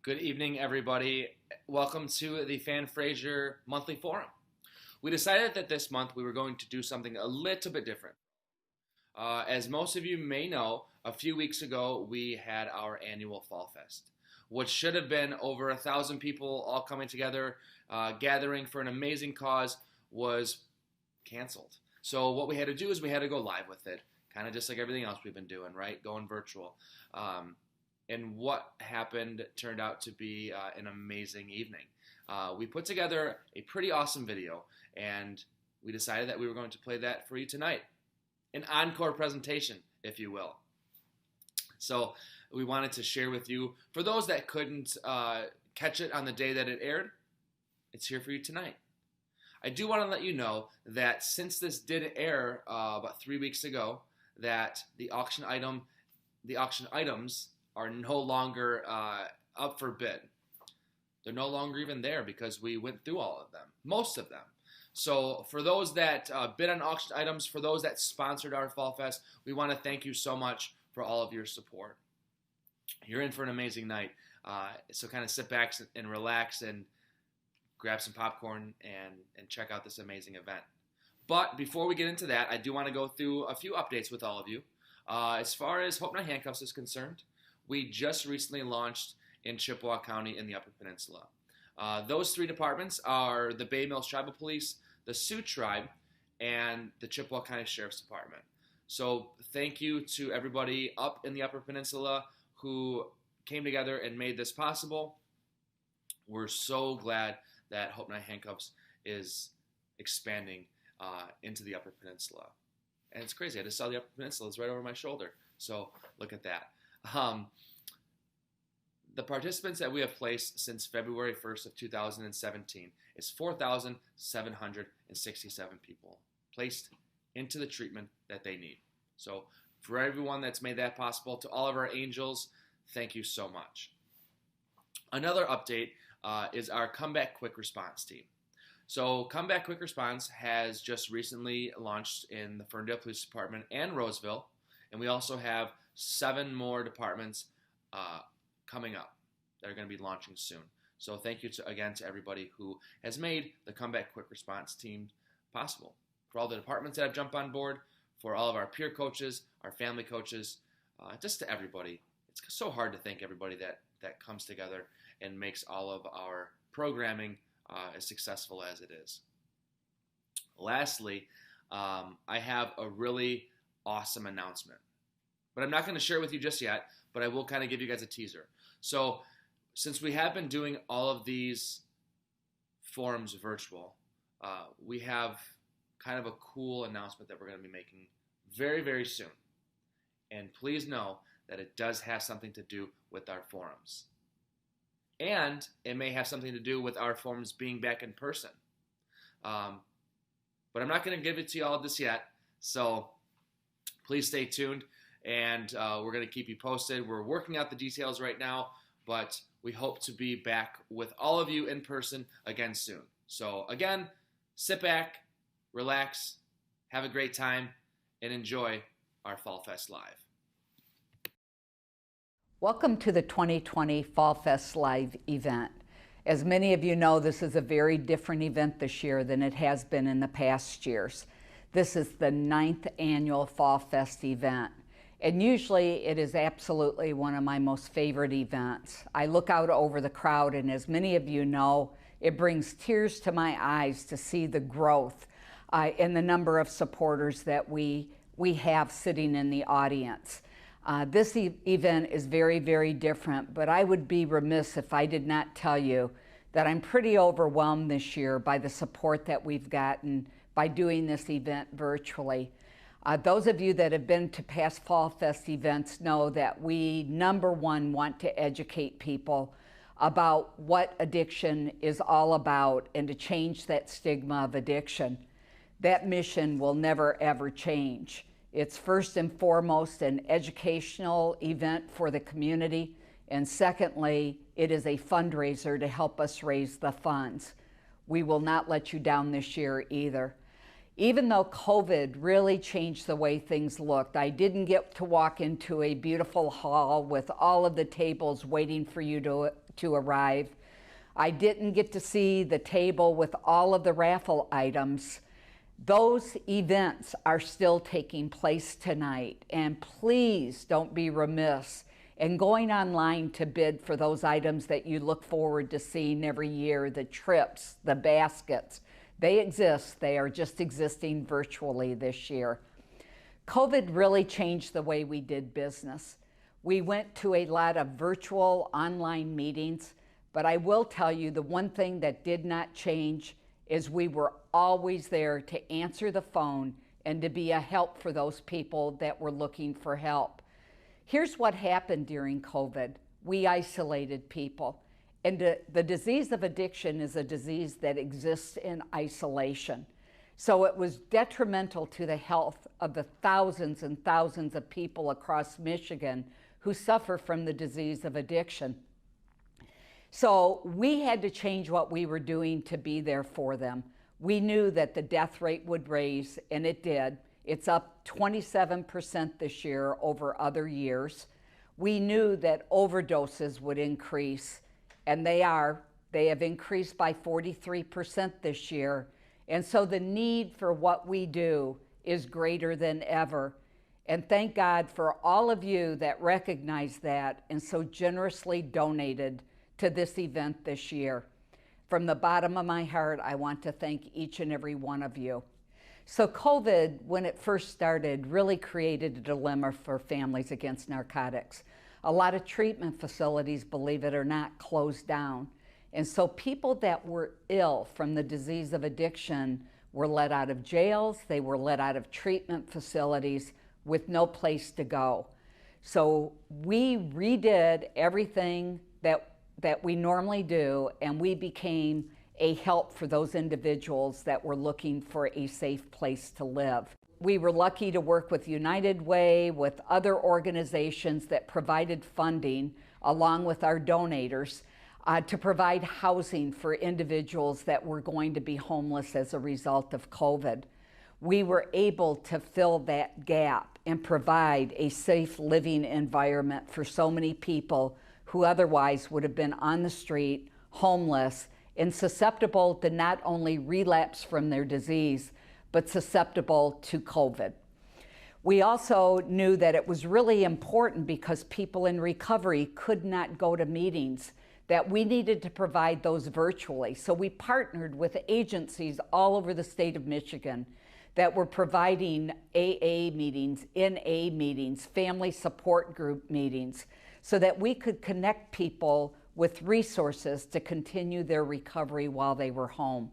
Good evening, everybody. Welcome to the FAN Fraser monthly forum. We decided that this month we were going to do something a little bit different. As most of you may know, a few weeks ago we had our annual Fall Fest, which should have been over 1,000 people all coming together, gathering for an amazing cause, was canceled. So what we had to do is we had to go live with it, kind of just like everything else we've been doing, right? Going virtual. And what happened turned out to be an amazing evening. We put together a pretty awesome video, and we decided that we were going to play that for you tonight. An encore presentation, if you will. So we wanted to share with you, for those that couldn't catch it on the day that it aired, it's here for you tonight. I do want to let you know that since this did air about 3 weeks ago, that the auction items are no longer up for bid. They're no longer even there because we went through all of them, most of them. So for those that bid on auction items, for those that sponsored our Fall Fest, we want to thank you so much for all of your support. You're in for an amazing night. So kind of sit back and relax and grab some popcorn and check out this amazing event. But before we get into that, I do want to go through a few updates with all of you. As far as Hope Not Handcuffs is concerned, we just recently launched in Chippewa County in the Upper Peninsula. Those three departments are the Bay Mills Tribal Police, the Sioux Tribe, and the Chippewa County Sheriff's Department. So thank you to everybody up in the Upper Peninsula who came together and made this possible. We're so glad that Hope Not Handcuffs is expanding into the Upper Peninsula. And it's crazy. I just saw the Upper Peninsula. It's right over my shoulder. So look at that. The participants that we have placed since February 1st of 2017 is 4,767 people placed into the treatment that they need. So for everyone that's made that possible, to all of our angels, thank you so much. Another update is our Comeback Quick Response team. So Comeback Quick Response has just recently launched in the Ferndale Police Department and Roseville, and we also have 7 more departments coming up that are going to be launching soon. So thank you again to everybody who has made the Comeback Quick Response team possible. For all the departments that have jumped on board, for all of our peer coaches, our family coaches, just to everybody. It's so hard to thank everybody that comes together and makes all of our programming as successful as it is. Lastly, I have a really awesome announcement. But I'm not going to share it with you just yet, but I will kind of give you guys a teaser. So since we have been doing all of these forums virtual, we have kind of a cool announcement that we're going to be making very, very soon. And please know that it does have something to do with our forums. And it may have something to do with our forums being back in person. But I'm not going to give it to you all just yet. So please stay tuned. And we're going to keep you posted. We're working out the details right now, but we hope to be back with all of you in person again soon. So again, sit back, relax, have a great time, and enjoy our Fall Fest Live. Welcome to the 2020 Fall Fest Live event. As many of you know, this is a very different event this year than it has been in the past years. This is the 9th annual Fall Fest event. And usually it is absolutely one of my most favorite events. I look out over the crowd, and as many of you know, it brings tears to my eyes to see the growth in the number of supporters that we have sitting in the audience. This event is very, very different, but I would be remiss if I did not tell you that I'm pretty overwhelmed this year by the support that we've gotten by doing this event virtually. Those of you that have been to past Fall Fest events know that we, number one, want to educate people about what addiction is all about and to change that stigma of addiction. That mission will never, ever change. It's first and foremost an educational event for the community, and secondly, it is a fundraiser to help us raise the funds. We will not let you down this year either. Even though COVID really changed the way things looked, I didn't get to walk into a beautiful hall with all of the tables waiting for you to arrive. I didn't get to see the table with all of the raffle items. Those events are still taking place tonight, and please don't be remiss in going online to bid for those items that you look forward to seeing every year, the trips, the baskets. They exist, they are just existing virtually this year. COVID really changed the way we did business. We went to a lot of virtual online meetings, but I will tell you the one thing that did not change is we were always there to answer the phone and to be a help for those people that were looking for help. Here's what happened during COVID. We isolated people. And the disease of addiction is a disease that exists in isolation. So it was detrimental to the health of the thousands and thousands of people across Michigan who suffer from the disease of addiction. So we had to change what we were doing to be there for them. We knew that the death rate would raise, and it did. It's up 27% this year over other years. We knew that overdoses would increase, and they are. They have increased by 43% this year. And so the need for what we do is greater than ever. And thank God for all of you that recognize that and so generously donated to this event this year. From the bottom of my heart, I want to thank each and every one of you. So COVID, when it first started, really created a dilemma for families against narcotics. A lot of treatment facilities, believe it or not, closed down. And so people that were ill from the disease of addiction were let out of jails, they were let out of treatment facilities with no place to go. So we redid everything that we normally do, and we became a help for those individuals that were looking for a safe place to live. We were lucky to work with United Way, with other organizations that provided funding, along with our donors, to provide housing for individuals that were going to be homeless as a result of COVID. We were able to fill that gap and provide a safe living environment for so many people who otherwise would have been on the street, homeless, and susceptible to not only relapse from their disease, but susceptible to COVID. We also knew that it was really important, because people in recovery could not go to meetings, that we needed to provide those virtually. So we partnered with agencies all over the state of Michigan that were providing AA meetings, NA meetings, family support group meetings, so that we could connect people with resources to continue their recovery while they were home.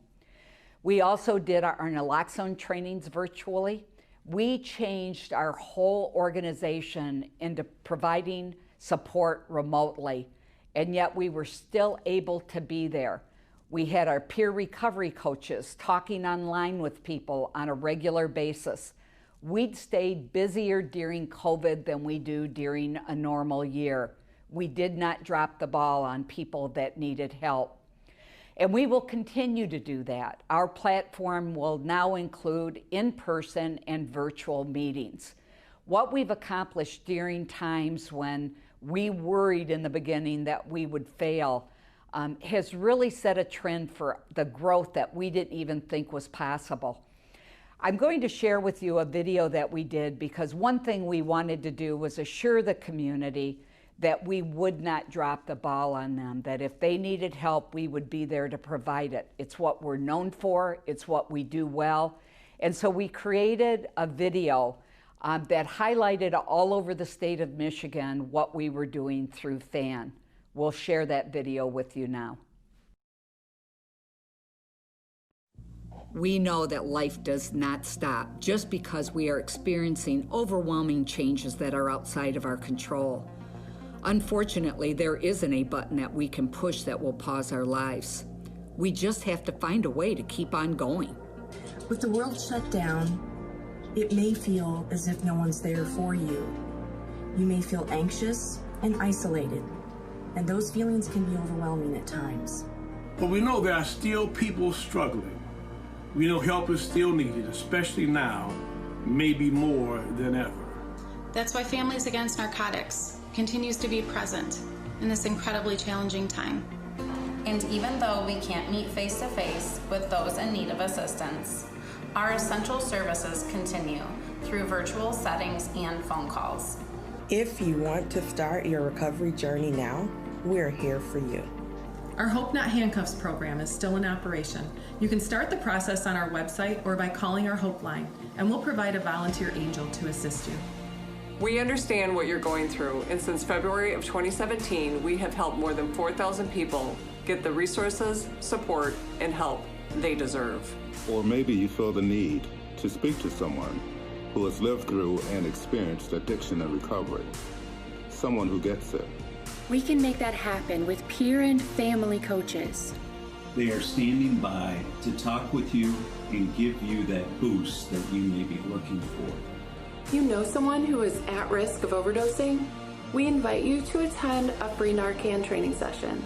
We also did our naloxone trainings virtually. We changed our whole organization into providing support remotely, and yet we were still able to be there. We had our peer recovery coaches talking online with people on a regular basis. We'd stayed busier during COVID than we do during a normal year. We did not drop the ball on people that needed help. And we will continue to do that. Our platform will now include in-person and virtual meetings. What we've accomplished during times when we worried in the beginning that we would fail has really set a trend for the growth that we didn't even think was possible. I'm going to share with you a video that we did, because one thing we wanted to do was assure the community that we would not drop the ball on them, that if they needed help, we would be there to provide it. It's what we're known for, it's what we do well. And so we created a video that highlighted all over the state of Michigan what we were doing through FAN. We'll share that video with you now. We know that life does not stop just because we are experiencing overwhelming changes that are outside of our control. Unfortunately, there isn't a button that we can push that will pause our lives. We just have to find a way to keep on going. With the world shut down, it may feel as if no one's there for you. You may feel anxious and isolated, and those feelings can be overwhelming at times. But we know there are still people struggling. We know help is still needed, especially now, maybe more than ever. That's why Families Against Narcotics continues to be present in this incredibly challenging time. And even though we can't meet face-to-face with those in need of assistance, our essential services continue through virtual settings and phone calls. If you want to start your recovery journey now, we're here for you. Our Hope Not Handcuffs program is still in operation. You can start the process on our website or by calling our Hope line, and we'll provide a volunteer angel to assist you. We understand what you're going through, and since February of 2017, we have helped more than 4,000 people get the resources, support, and help they deserve. Or maybe you feel the need to speak to someone who has lived through and experienced addiction and recovery, someone who gets it. We can make that happen with peer and family coaches. They are standing by to talk with you and give you that boost that you may be looking for. You know someone who is at risk of overdosing? We invite you to attend a free Narcan training session.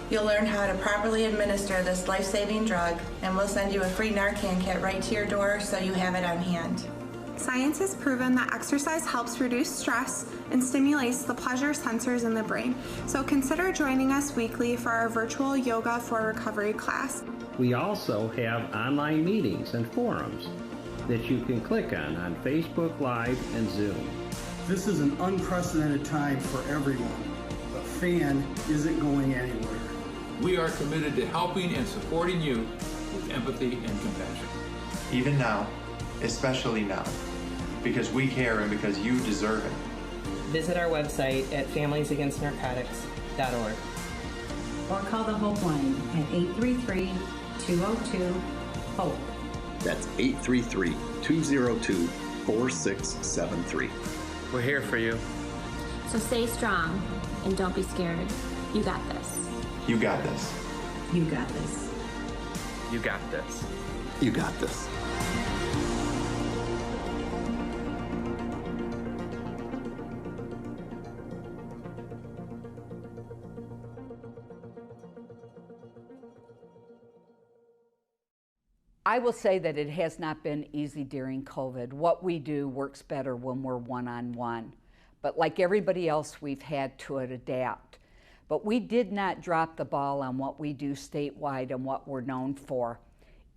You'll learn how to properly administer this life-saving drug, and we'll send you a free Narcan kit right to your door so you have it on hand. Science has proven that exercise helps reduce stress and stimulates the pleasure sensors in the brain. So consider joining us weekly for our virtual Yoga for Recovery class. We also have online meetings and forums that you can click on Facebook Live and Zoom. This is an unprecedented time for everyone, but FAN isn't going anywhere. We are committed to helping and supporting you with empathy and compassion. Even now, especially now, because we care and because you deserve it. Visit our website at familiesagainstnarcotics.org. Or call the Hope line at 833-202-HOPE. That's 833-202-4673. We're here for you. So stay strong and don't be scared. You got this. You got this. You got this. You got this. You got this. I will say that it has not been easy during COVID. What we do works better when we're one-on-one. But like everybody else, we've had to adapt. But we did not drop the ball on what we do statewide and what we're known for.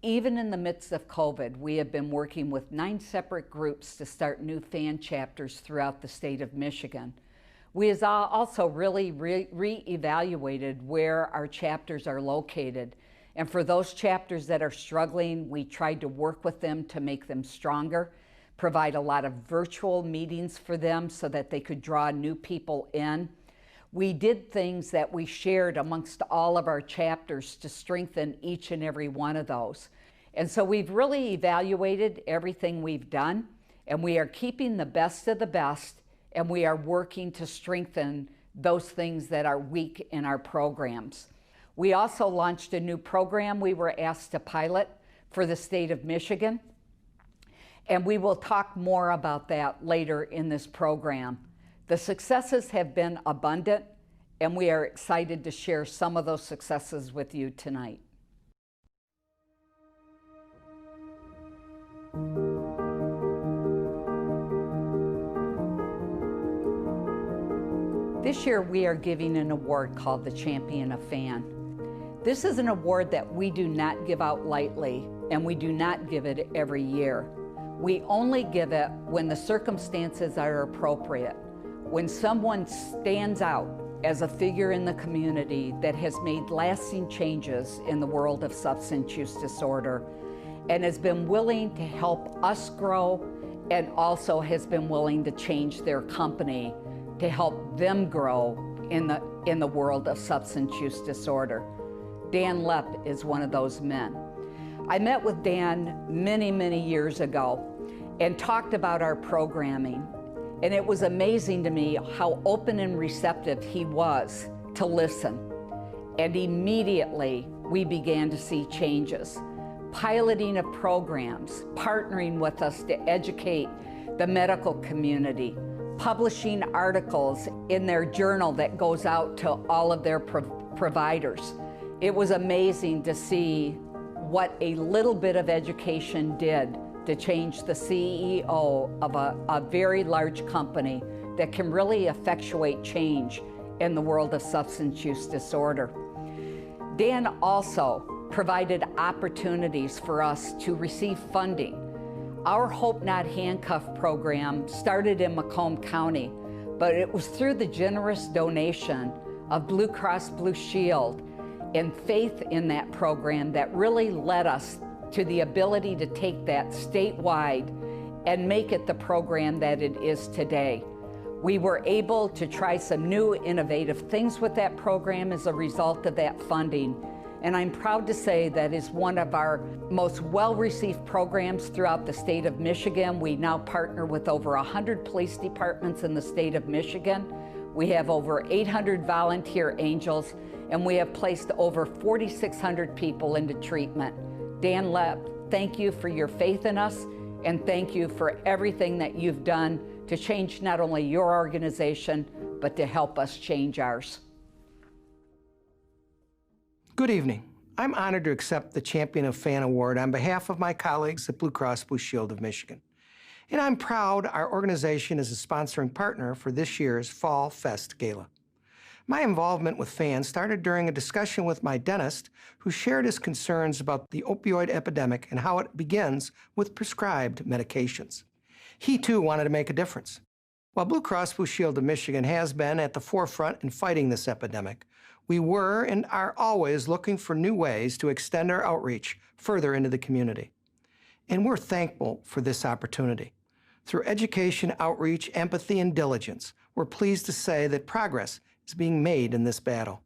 Even in the midst of COVID, we have been working with 9 separate groups to start new FAN chapters throughout the state of Michigan. We have also really re-evaluated where our chapters are located. And for those chapters that are struggling, we tried to work with them to make them stronger, provide a lot of virtual meetings for them so that they could draw new people in. We did things that we shared amongst all of our chapters to strengthen each and every one of those. And so we've really evaluated everything we've done, and we are keeping the best of the best, and we are working to strengthen those things that are weak in our programs. We also launched a new program we were asked to pilot for the state of Michigan, and we will talk more about that later in this program. The successes have been abundant, and we are excited to share some of those successes with you tonight. This year we are giving an award called the Champion of FAN. This is an award that we do not give out lightly, and we do not give it every year. We only give it when the circumstances are appropriate, when someone stands out as a figure in the community that has made lasting changes in the world of substance use disorder and has been willing to help us grow and also has been willing to change their company to help them grow in the world of substance use disorder. Dan Lepp is one of those men. I met with Dan many years ago and talked about our programming. And it was amazing to me how open and receptive he was to listen. And immediately we began to see changes. Piloting of programs, partnering with us to educate the medical community, publishing articles in their journal that goes out to all of their providers. It was amazing to see what a little bit of education did to change the CEO of a very large company that can really effectuate change in the world of substance use disorder. Dan also provided opportunities for us to receive funding. Our Hope Not Handcuffed program started in Macomb County, but it was through the generous donation of Blue Cross Blue Shield and faith in that program that really led us to the ability to take that statewide and make it the program that it is today. We were able to try some new innovative things with that program as a result of that funding. And I'm proud to say that is one of our most well-received programs throughout the state of Michigan. We now partner with over 100 police departments in the state of Michigan. We have over 800 volunteer angels, and we have placed over 4,600 people into treatment. Dan Lepp, thank you for your faith in us, and thank you for everything that you've done to change not only your organization, but to help us change ours. Good evening. I'm honored to accept the Champion of FAN Award on behalf of my colleagues at Blue Cross Blue Shield of Michigan. And I'm proud our organization is a sponsoring partner for this year's Fall Fest Gala. My involvement with FAN started during a discussion with my dentist, who shared his concerns about the opioid epidemic and how it begins with prescribed medications. He too wanted to make a difference. While Blue Cross Blue Shield of Michigan has been at the forefront in fighting this epidemic, we were and are always looking for new ways to extend our outreach further into the community. And we're thankful for this opportunity. Through education, outreach, empathy, and diligence, we're pleased to say that progress is being made in this battle.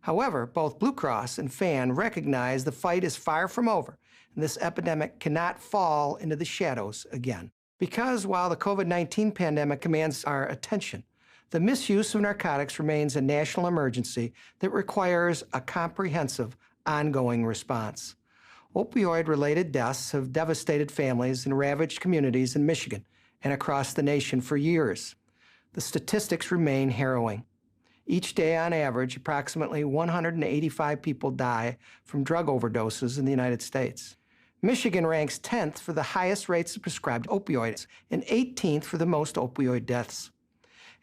However, both Blue Cross and FAN recognize the fight is far from over, and this epidemic cannot fall into the shadows again. Because while the COVID-19 pandemic commands our attention, the misuse of narcotics remains a national emergency that requires a comprehensive, ongoing response. Opioid-related deaths have devastated families and ravaged communities in Michigan and across the nation for years. The statistics remain harrowing. Each day, on average, approximately 185 people die from drug overdoses in the United States. Michigan ranks 10th for the highest rates of prescribed opioids and 18th for the most opioid deaths.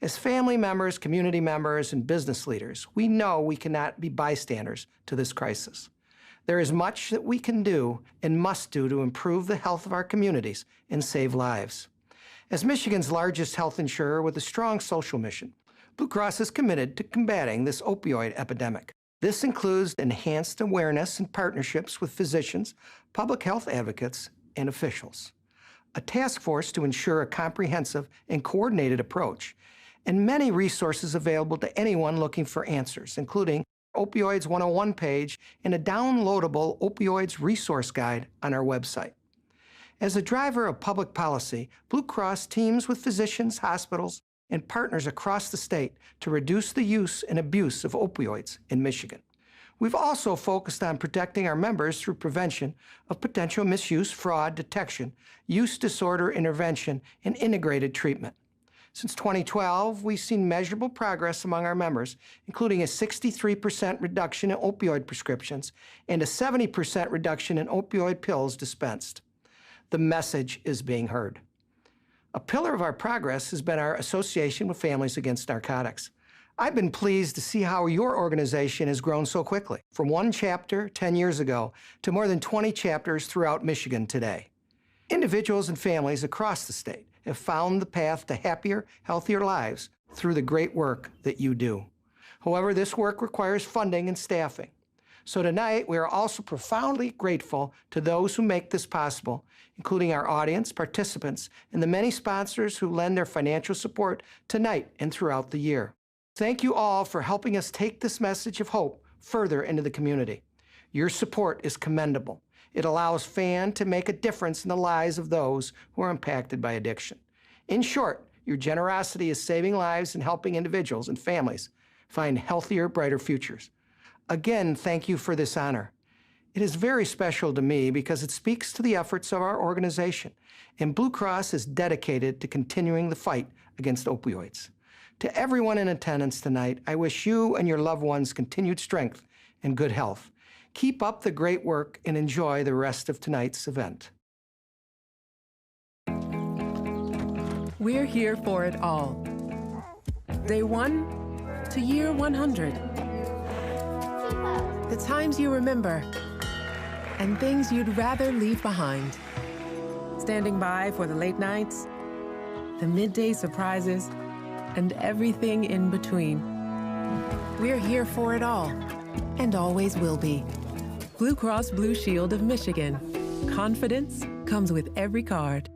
As family members, community members, and business leaders, we know we cannot be bystanders to this crisis. There is much that we can do and must do to improve the health of our communities and save lives. As Michigan's largest health insurer with a strong social mission, Blue Cross is committed to combating this opioid epidemic. This includes enhanced awareness and partnerships with physicians, public health advocates, and officials, a task force to ensure a comprehensive and coordinated approach, and many resources available to anyone looking for answers, including Opioids 101 page and a downloadable opioids resource guide on our website. As a driver of public policy, Blue Cross teams with physicians, hospitals, and partners across the state to reduce the use and abuse of opioids in Michigan. We've also focused on protecting our members through prevention of potential misuse, fraud detection, use disorder intervention, and integrated treatment. Since 2012, we've seen measurable progress among our members, including a 63% reduction in opioid prescriptions and a 70% reduction in opioid pills dispensed. The message is being heard. A pillar of our progress has been our association with Families Against Narcotics. I've been pleased to see how your organization has grown so quickly, from one chapter 10 years ago to more than 20 chapters throughout Michigan today. Individuals and families across the state have found the path to happier, healthier lives through the great work that you do. However, this work requires funding and staffing. So tonight, we are also profoundly grateful to those who make this possible, including our audience, participants, and the many sponsors who lend their financial support tonight and throughout the year. Thank you all for helping us take this message of hope further into the community. Your support is commendable. It allows FAN to make a difference in the lives of those who are impacted by addiction. In short, your generosity is saving lives and helping individuals and families find healthier, brighter futures. Again, thank you for this honor. It is very special to me because it speaks to the efforts of our organization, and Blue Cross is dedicated to continuing the fight against opioids. To everyone in attendance tonight, I wish you and your loved ones continued strength and good health. Keep up the great work and enjoy the rest of tonight's event. We're here for it all. Day 1, to year 100. The times you remember and things you'd rather leave behind. Standing by for the late nights, the midday surprises, and everything in between. We're here for it all, and always will be. Blue Cross Blue Shield of Michigan. Confidence comes with every card.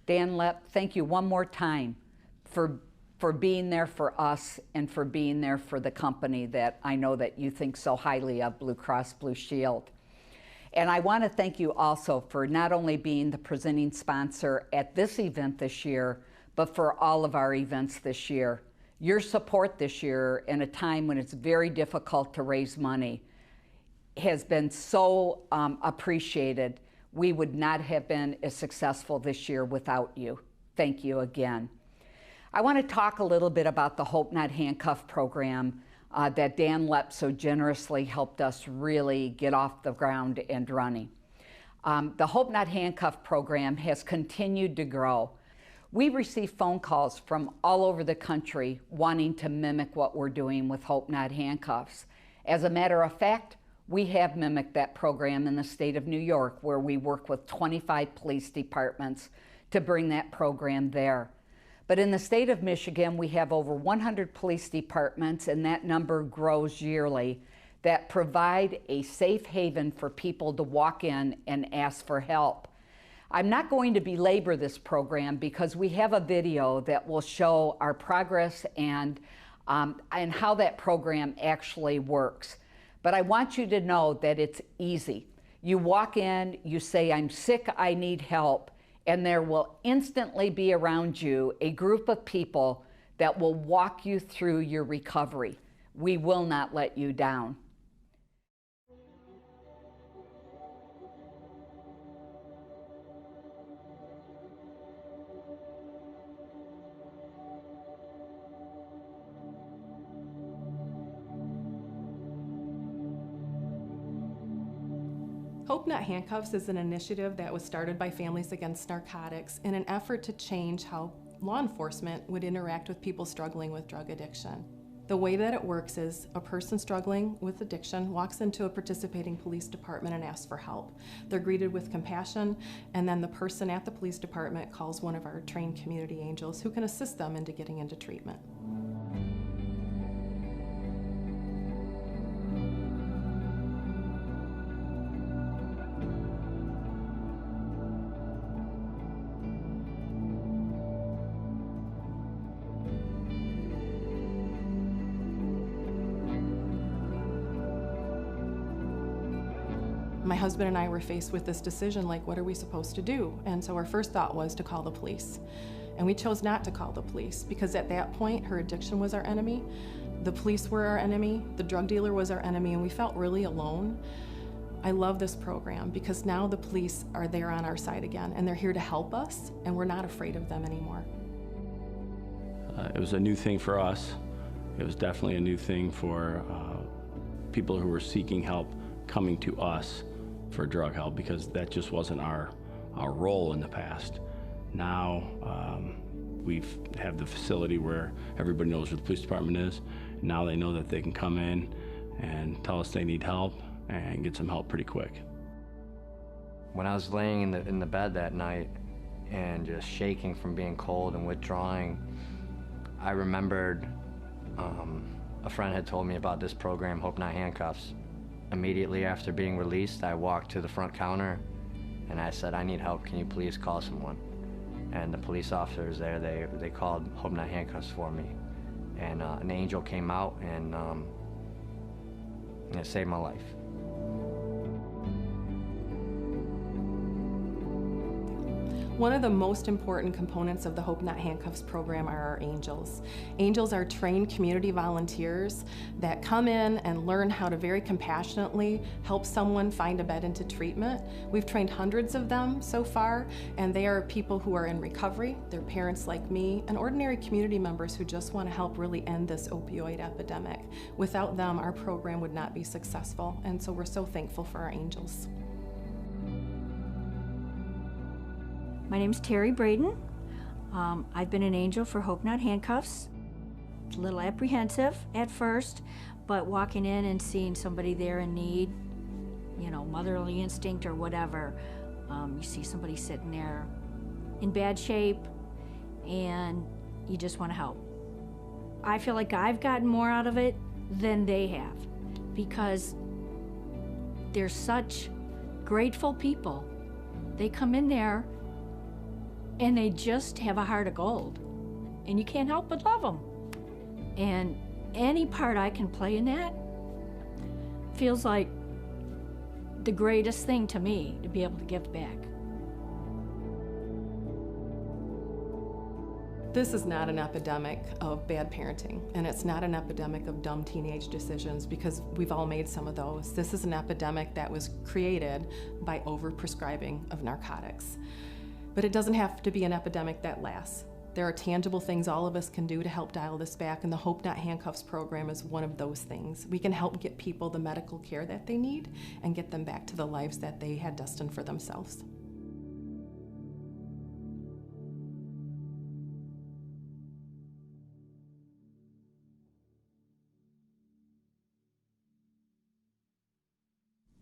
Dan Lepp, thank you one more time for being there for us and for being there for the company that I know that you think so highly of, Blue Cross Blue Shield. And I want to thank you also for not only being the presenting sponsor at this event this year, but for all of our events this year. Your support this year in a time when it's very difficult to raise money has been so appreciated. We would not have been as successful this year without you. Thank you again. I want to talk a little bit about the Hope Not Handcuffed program that Dan Lepp so generously helped us really get off the ground and running. The Hope Not Handcuffed program has continued to grow. We receive phone calls from all over the country wanting to mimic what we're doing with Hope Not Handcuffs. As a matter of fact, we have mimicked that program in the state of New York, where we work with 25 police departments to bring that program there. But in the state of Michigan, we have over 100 police departments, and that number grows yearly, that provide a safe haven for people to walk in and ask for help. I'm not going to belabor this program because we have a video that will show our progress and how that program actually works. But I want you to know that it's easy. You walk in, you say, I'm sick, I need help, and there will instantly be around you a group of people that will walk you through your recovery. We will not let you down. Hope Not Handcuffs is an initiative that was started by Families Against Narcotics in an effort to change how law enforcement would interact with people struggling with drug addiction. The way that it works is a person struggling with addiction walks into a participating police department and asks for help. They're greeted with compassion, and then the person at the police department calls one of our trained community angels who can assist them into getting into treatment. My husband and I were faced with this decision, like, what are we supposed to do? And so our first thought was to call the police. And we chose not to call the police because at that point, her addiction was our enemy, the police were our enemy, the drug dealer was our enemy, and we felt really alone. I love this program because now the police are there on our side again, and they're here to help us, and we're not afraid of them anymore. It was a new thing for us. It was definitely a new thing for people who were seeking help coming to us for drug help, because that just wasn't our role in the past. Now we have the facility where everybody knows where the police department is. Now they know that they can come in and tell us they need help and get some help pretty quick. When I was laying in the bed that night and just shaking from being cold and withdrawing, I remembered a friend had told me about this program, Hope Not Handcuffs. Immediately after being released, I walked to the front counter and I said, I need help, can you please call someone? And the police officers there, they called Hope Not Handcuffs for me. And an angel came out and it saved my life. One of the most important components of the Hope Not Handcuffs program are our angels. Angels are trained community volunteers that come in and learn how to very compassionately help someone find a bed into treatment. We've trained hundreds of them so far, and they are people who are in recovery. They're parents like me and ordinary community members who just want to help really end this opioid epidemic. Without them, our program would not be successful, and so we're so thankful for our angels. My name's Terry Braden. I've been an angel for Hope Not Handcuffs. It's a little apprehensive at first, but walking in and seeing somebody there in need, you know, motherly instinct or whatever, you see somebody sitting there in bad shape and you just want to help. I feel like I've gotten more out of it than they have because they're such grateful people. They come in there and they just have a heart of gold, and you can't help but love them. And any part I can play in that feels like the greatest thing to me, to be able to give back. This is not an epidemic of bad parenting, and it's not an epidemic of dumb teenage decisions, because we've all made some of those. This is an epidemic that was created by overprescribing of narcotics. But it doesn't have to be an epidemic that lasts. There are tangible things all of us can do to help dial this back, and the Hope Not Handcuffs program is one of those things. We can help get people the medical care that they need and get them back to the lives that they had destined for themselves.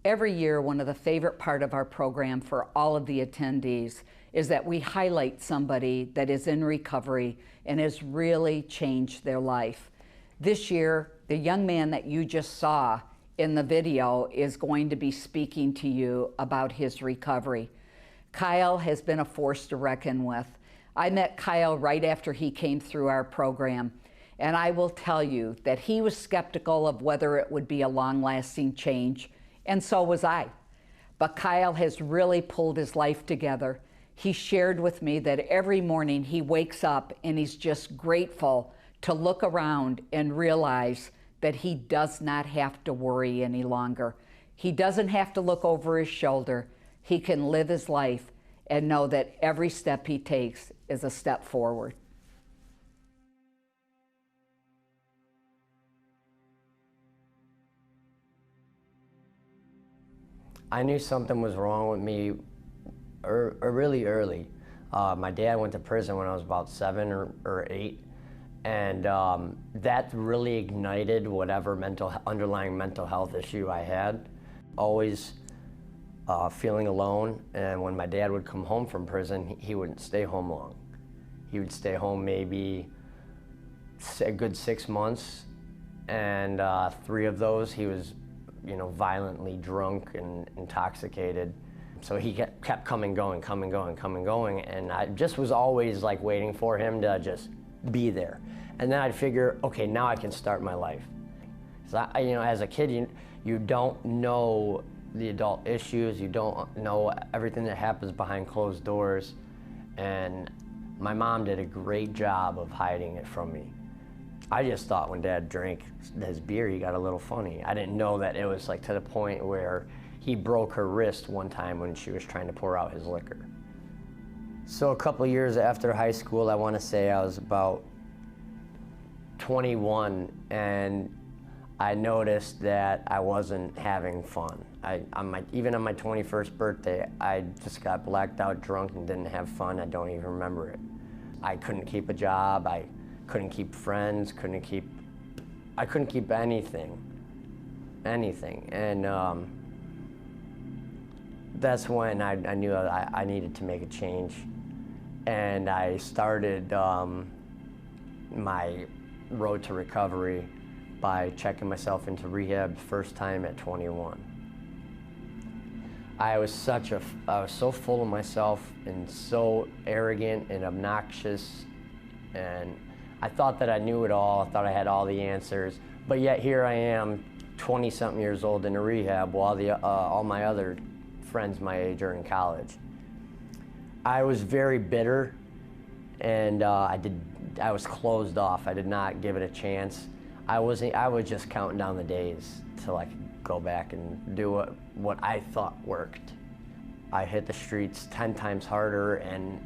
Every year, one of the favorite part of our program for all of the attendees is that we highlight somebody that is in recovery and has really changed their life. This year, the young man that you just saw in the video is going to be speaking to you about his recovery. Kyle has been a force to reckon with. I met Kyle right after he came through our program, and I will tell you that he was skeptical of whether it would be a long-lasting change, and so was I. But Kyle has really pulled his life together. He shared with me that every morning he wakes up and he's just grateful to look around and realize that he does not have to worry any longer. He doesn't have to look over his shoulder. He can live his life and know that every step he takes is a step forward. I knew something was wrong with me really early. My dad went to prison when I was about 7 or 8, and that really ignited whatever underlying mental health issue I had. Always feeling alone, and when my dad would come home from prison, he wouldn't stay home long. He would stay home maybe a good 6 months, and 3 of those he was, you know, violently drunk and intoxicated. So he kept coming, going, and I just was always like waiting for him to just be there. And then I'd figure, okay, now I can start my life. So you know, as a kid, you don't know the adult issues, you don't know everything that happens behind closed doors, and my mom did a great job of hiding it from me. I just thought when Dad drank his beer, he got a little funny. I didn't know that it was like to the point where he broke her wrist one time when she was trying to pour out his liquor. So a couple years after high school, I want to say I was about 21, and I noticed that I wasn't having fun. Even on my 21st birthday, I just got blacked out drunk and didn't have fun. I don't even remember it. I couldn't keep a job. I couldn't keep friends. I couldn't keep anything. And that's when I knew I needed to make a change. And I started my road to recovery by checking myself into rehab first time at 21. I was so full of myself and so arrogant and obnoxious, and I thought that I knew it all. I thought I had all the answers, but yet here I am, 20-something years old in a rehab while all my other friends my age are in college. I was very bitter, and I was closed off. I did not give it a chance. I was just counting down the days till I could go back and do what I thought worked. I hit the streets 10 times harder, and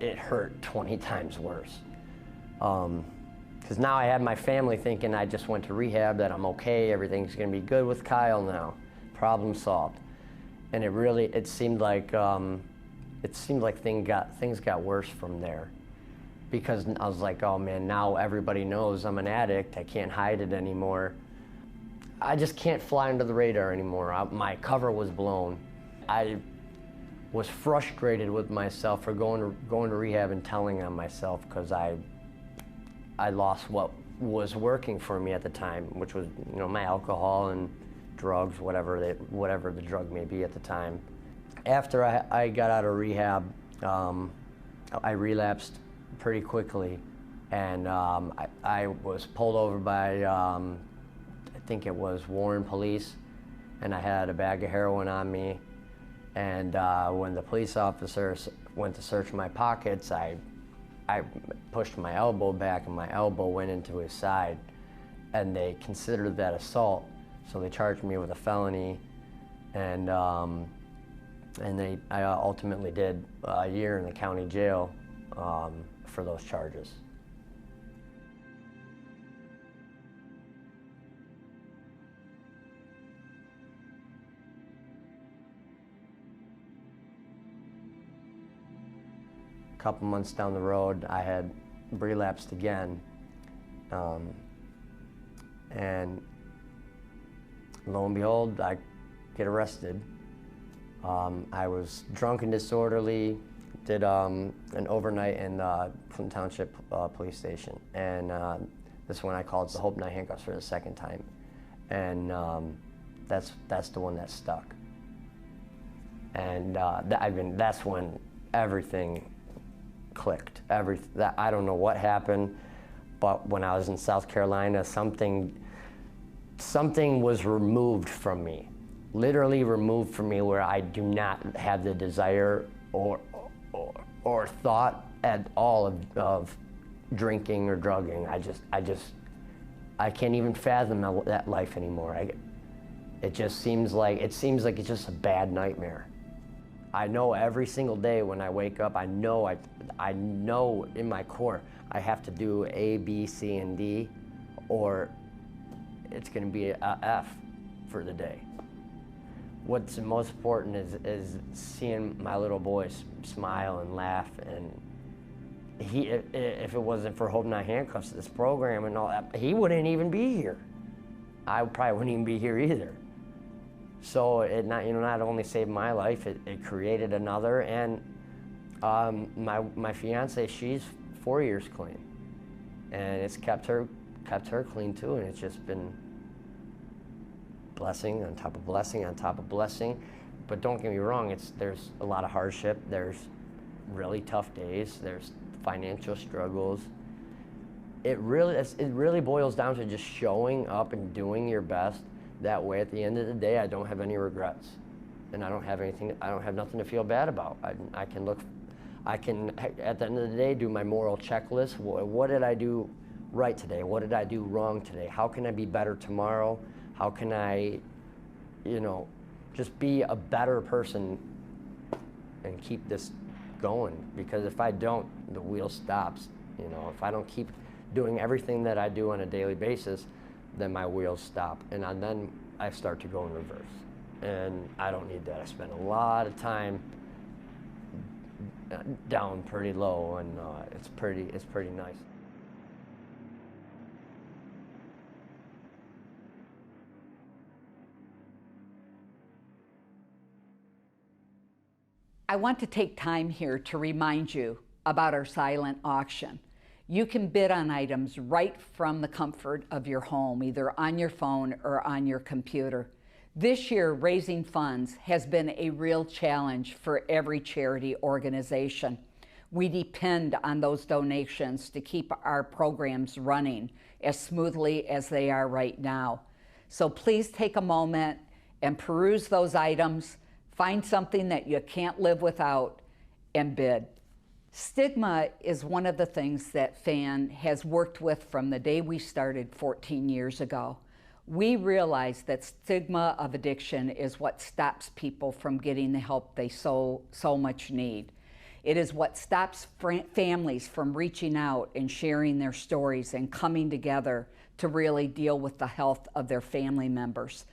it hurt 20 times worse. Because now I had my family thinking I just went to rehab, that I'm okay, everything's gonna be good with Kyle now, problem solved. And it seemed like things got worse from there. Because I was like, oh man, now everybody knows I'm an addict, I can't hide it anymore. I just can't fly under the radar anymore. My cover was blown. I was frustrated with myself for going to rehab and telling on myself, because I lost what was working for me at the time, which was, you know, my alcohol and drugs, whatever the drug may be at the time. After I got out of rehab, I relapsed pretty quickly, and I was pulled over by, I think it was Warren Police, and I had a bag of heroin on me. And when the police officers went to search my pockets, I pushed my elbow back, and my elbow went into his side, and they considered that assault, so they charged me with a felony, and I ultimately did a year in the county jail for those charges. A couple months down the road, I had relapsed again, and lo and behold, I get arrested. I was drunk and disorderly, did an overnight in Clinton Township Police Station, and this one I called the Hope Night Handcuffs for the second time, and that's the one that stuck. And that's when everything clicked. I don't know what happened, but when I was in South Carolina, something was removed from me, literally removed from me, where I do not have the desire or thought at all of drinking or drugging. I can't even fathom that life anymore. It seems like it's just a bad nightmare. I know every single day when I wake up, I know in my core I have to do A, B, C, and D, or it's going to be a F for the day. What's most important is seeing my little boy smile and laugh, and if it wasn't for Hope Not Handcuffs, this program and all that, he wouldn't even be here. I probably wouldn't even be here either. So it not only saved my life, it created another, and my fiance, she's 4 years clean, and it's kept her clean too, and it's just been blessing on top of blessing on top of blessing. But don't get me wrong, there's a lot of hardship, there's really tough days, there's financial struggles. It really boils down to just showing up and doing your best. That way, at the end of the day, I don't have any regrets, and I don't have nothing to feel bad about. I can, at the end of the day, do my moral checklist. What did I do right today? What did I do wrong today? How can I be better tomorrow? How can I, just be a better person and keep this going? Because if I don't, the wheel stops. If I don't keep doing everything that I do on a daily basis, then my wheels stop, and then I start to go in reverse. And I don't need that. I spend a lot of time down pretty low, and it's pretty nice. I want to take time here to remind you about our silent auction. You can bid on items right from the comfort of your home, either on your phone or on your computer. This year, raising funds has been a real challenge for every charity organization. We depend on those donations to keep our programs running as smoothly as they are right now. So please take a moment and peruse those items, find something that you can't live without, and bid. Stigma is one of the things that FAN has worked with from the day we started 14 years ago. We realize that stigma of addiction is what stops people from getting the help they so much need. It is what stops families from reaching out and sharing their stories and coming together to really deal with the health of their family members.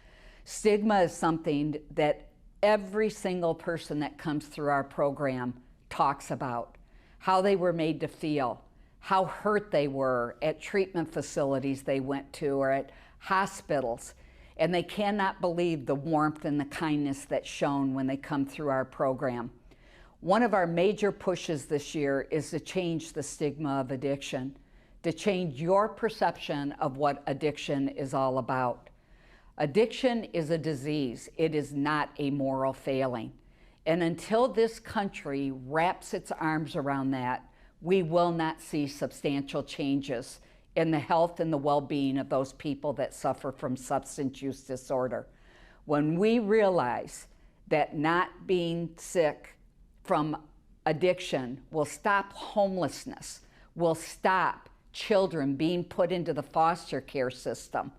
Stigma is something that every single person that comes through our program talks about. How they were made to feel, how hurt they were at treatment facilities they went to or at hospitals, and they cannot believe the warmth and the kindness that's shown when they come through our program. One of our major pushes this year is to change the stigma of addiction, to change your perception of what addiction is all about. Addiction is a disease. It is not a moral failing. And until this country wraps its arms around that, we will not see substantial changes in the health and the well-being of those people that suffer from substance use disorder. When we realize that not being sick from addiction will stop homelessness, will stop children being put into the foster care system,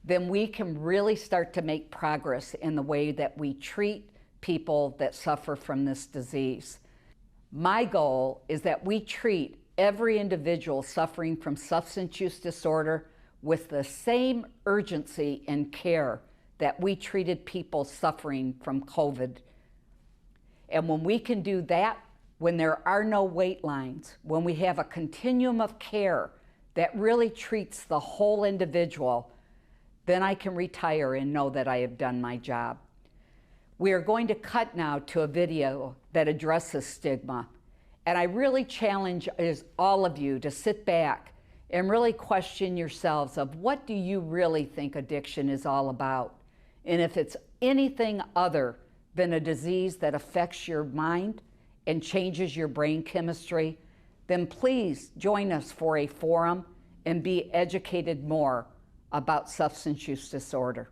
then we can really start to make progress in the way that we treat people that suffer from this disease. My goal is that we treat every individual suffering from substance use disorder with the same urgency and care that we treated people suffering from COVID. And when we can do that, when there are no wait lines, when we have a continuum of care that really treats the whole individual, then I can retire and know that I have done my job. We are going to cut now to a video that addresses stigma. And I really challenge all of you to sit back and really question yourselves of what do you really think addiction is all about? And if it's anything other than a disease that affects your mind and changes your brain chemistry, then please join us for a forum and be educated more about substance use disorder.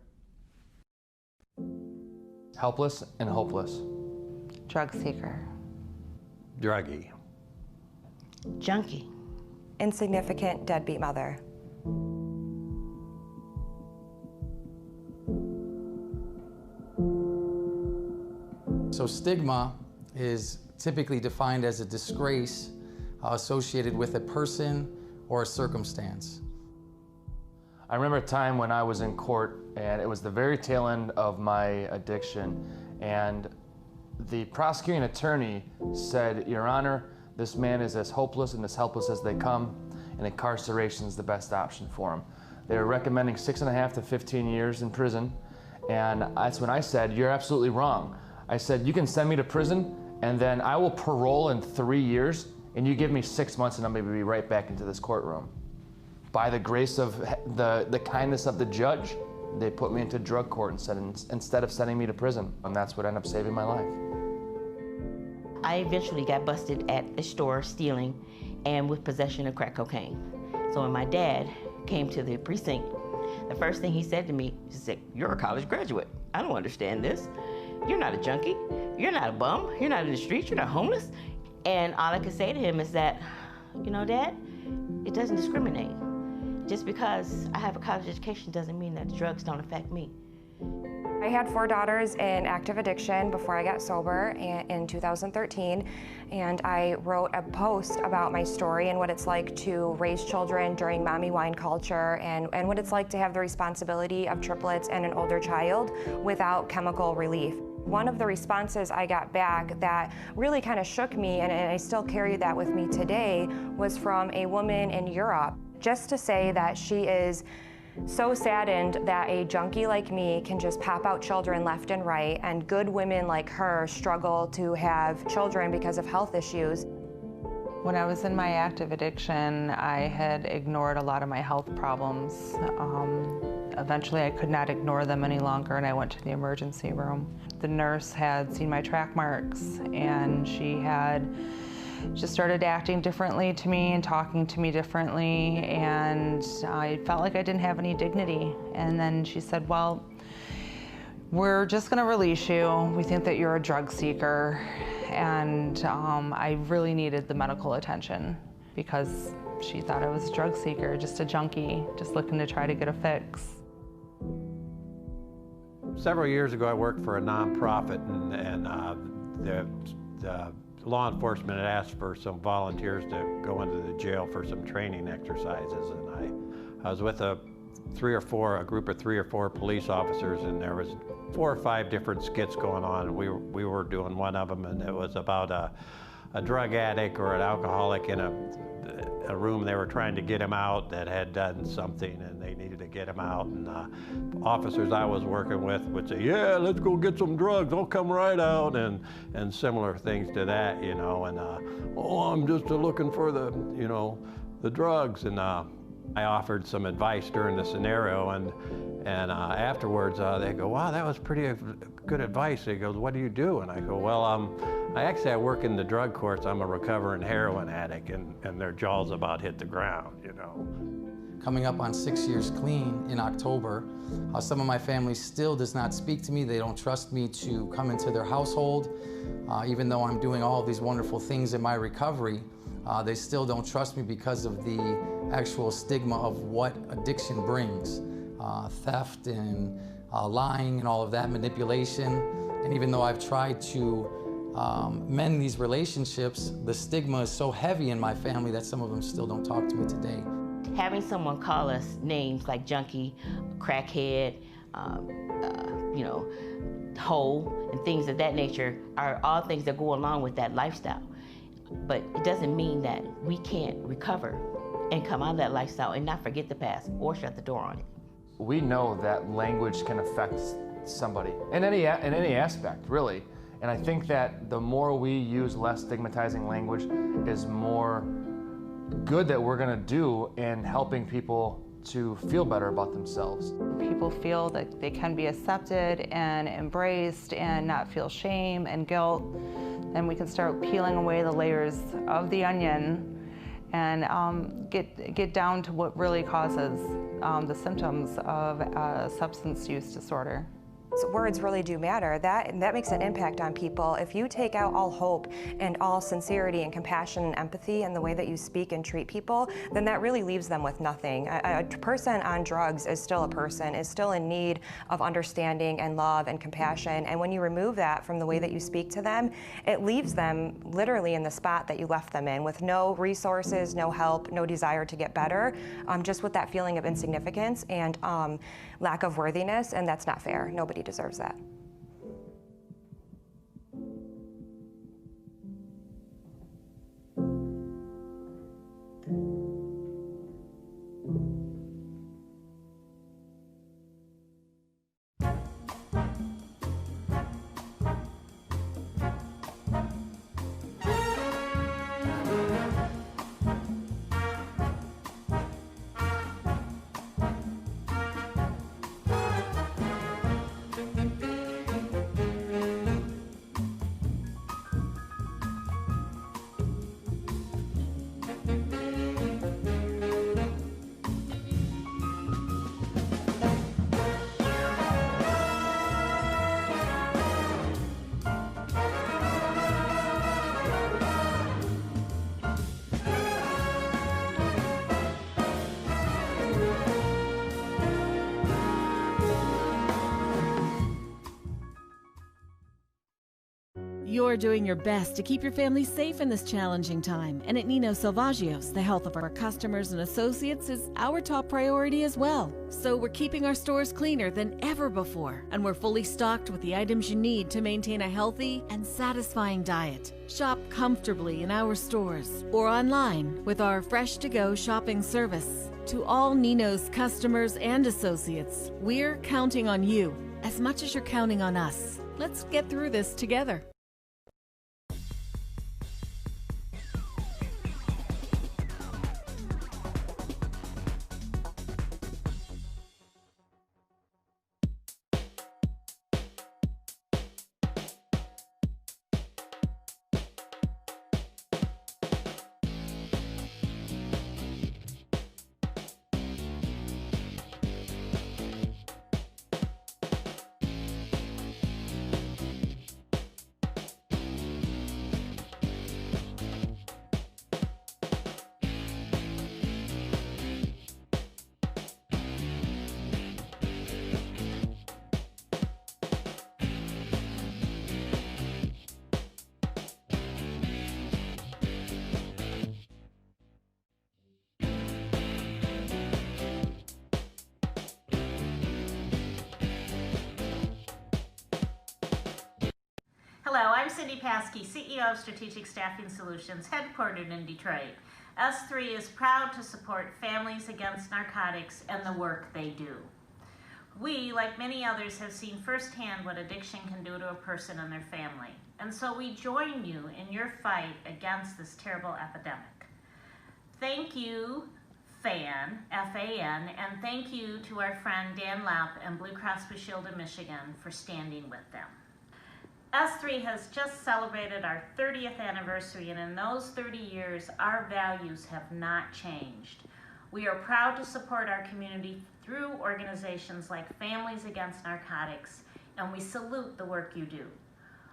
Helpless and hopeless. Drug seeker. Druggie. Junkie. Insignificant deadbeat mother. So stigma is typically defined as a disgrace associated with a person or a circumstance. I remember a time when I was in court, and it was the very tail end of my addiction, and the prosecuting attorney said, "Your Honor, this man is as hopeless and as helpless as they come, and incarceration is the best option for him." They were recommending 6.5 to 15 years in prison, and that's when I said, "You're absolutely wrong." I said, "You can send me to prison, and then I will parole in 3 years, and you give me 6 months, and I'm going to be right back into this courtroom." By the grace of the kindness of the judge, they put me into drug court instead of sending me to prison, and that's what ended up saving my life. I eventually got busted at a store stealing and with possession of crack cocaine. So when my dad came to the precinct, the first thing he said to me, he said, "You're a college graduate. I don't understand this. You're not a junkie. You're not a bum. You're not in the streets. You're not homeless." And all I could say to him is that, "You know, Dad, it doesn't discriminate. Just because I have a college education doesn't mean that the drugs don't affect me." I had 4 daughters in active addiction before I got sober in 2013, and I wrote a post about my story and what it's like to raise children during mommy wine culture and what it's like to have the responsibility of triplets and an older child without chemical relief. One of the responses I got back that really kind of shook me, and I still carry that with me today, was from a woman in Europe. Just to say that she is so saddened that a junkie like me can just pop out children left and right, and good women like her struggle to have children because of health issues. When I was in my active addiction, I had ignored a lot of my health problems. Eventually, I could not ignore them any longer, and I went to the emergency room. The nurse had seen my track marks, and she had just started acting differently to me and talking to me differently, and I felt like I didn't have any dignity. And then she said, "Well, we're just going to release you. We think that you're a drug seeker, and I really needed the medical attention because she thought I was a drug seeker, just a junkie, just looking to try to get a fix. Several years ago, I worked for a nonprofit, and the law enforcement had asked for some volunteers to go into the jail for some training exercises, and I was with a group of 3 or 4 police officers, and there was 4 or 5 different skits going on, and we were doing one of them, and it was about a drug addict or an alcoholic in a room. They were trying to get him out that had done something, and they needed to get him out, and officers I was working with would say, yeah, let's go get some drugs, I'll come right out, and similar things to that, you know, and oh, I'm just looking for the, you know, the drugs, and I offered some advice during the scenario, and afterwards they go, wow, that was pretty good advice. He goes, what do you do? And I go, well, I work in the drug courts. I'm a recovering heroin addict, and their jaws about hit the ground, you know. Coming up on 6 years clean in October, some of my family still does not speak to me. They don't trust me to come into their household. Even though I'm doing all of these wonderful things in my recovery, they still don't trust me because of the actual stigma of what addiction brings. Theft and lying and all of that, manipulation. And even though I've tried to mend these relationships, the stigma is so heavy in my family that some of them still don't talk to me today. Having someone call us names like junkie, crackhead, you know, hoe, and things of that nature are all things that go along with that lifestyle. But it doesn't mean that we can't recover and come out of that lifestyle and not forget the past or shut the door on it. We know that language can affect somebody in any aspect, really. And I think that the more we use less stigmatizing language is more good that we're gonna do in helping people to feel better about themselves. People feel that they can be accepted and embraced and not feel shame and guilt. Then we can start peeling away the layers of the onion and get down to what really causes the symptoms of substance use disorder. So words really do matter. That makes an impact on people. If you take out all hope and all sincerity and compassion and empathy in the way that you speak and treat people, then that really leaves them with nothing. A person on drugs is still a person, is still in need of understanding and love and compassion. And when you remove that from the way that you speak to them, it leaves them literally in the spot that you left them in, with no resources, no help, no desire to get better, just with that feeling of insignificance and lack of worthiness, and that's not fair. Nobody deserves that. You're doing your best to keep your family safe in this challenging time, and at Nino Salvaggio's, the health of our customers and associates is our top priority as well. So we're keeping our stores cleaner than ever before, and we're fully stocked with the items you need to maintain a healthy and satisfying diet. Shop comfortably in our stores or online with our fresh-to-go shopping service. To all Nino's customers and associates, we're counting on you as much as you're counting on us. Let's get through this together. Cindy Paskey, CEO of Strategic Staffing Solutions, headquartered in Detroit. S3 is proud to support families against narcotics and the work they do. We, like many others, have seen firsthand what addiction can do to a person and their family, and so we join you in your fight against this terrible epidemic. Thank you, FAN, F-A-N, and thank you to our friend Dan Lapp and Blue Cross Blue Shield of Michigan for standing with them. S3 has just celebrated our 30th anniversary, and in those 30 years, our values have not changed. We are proud to support our community through organizations like Families Against Narcotics, and we salute the work you do.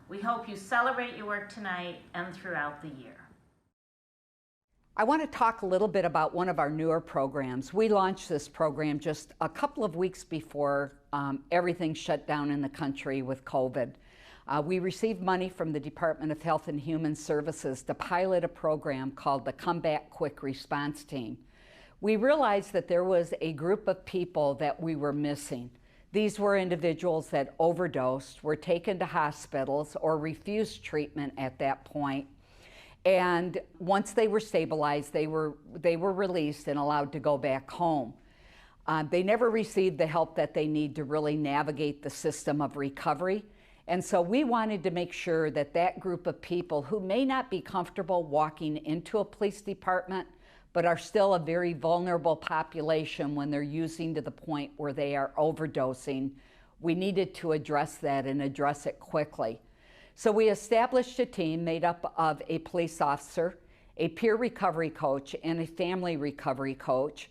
We hope you celebrate your work tonight and throughout the year. I want to talk a little bit about one of our newer programs. We launched this program just a couple of weeks before everything shut down in the country with COVID. We received money from the Department of Health and Human Services to pilot a program called the Come Back Quick Response Team. We realized that there was a group of people that we were missing. These were individuals that overdosed, were taken to hospitals, or refused treatment at that point. And once they were stabilized, they were released and allowed to go back home. They never received the help that they need to really navigate the system of recovery. And so we wanted to make sure that that group of people who may not be comfortable walking into a police department, but are still a very vulnerable population when they're using to the point where they are overdosing, we needed to address that and address it quickly. So we established a team made up of a police officer, a peer recovery coach, and a family recovery coach.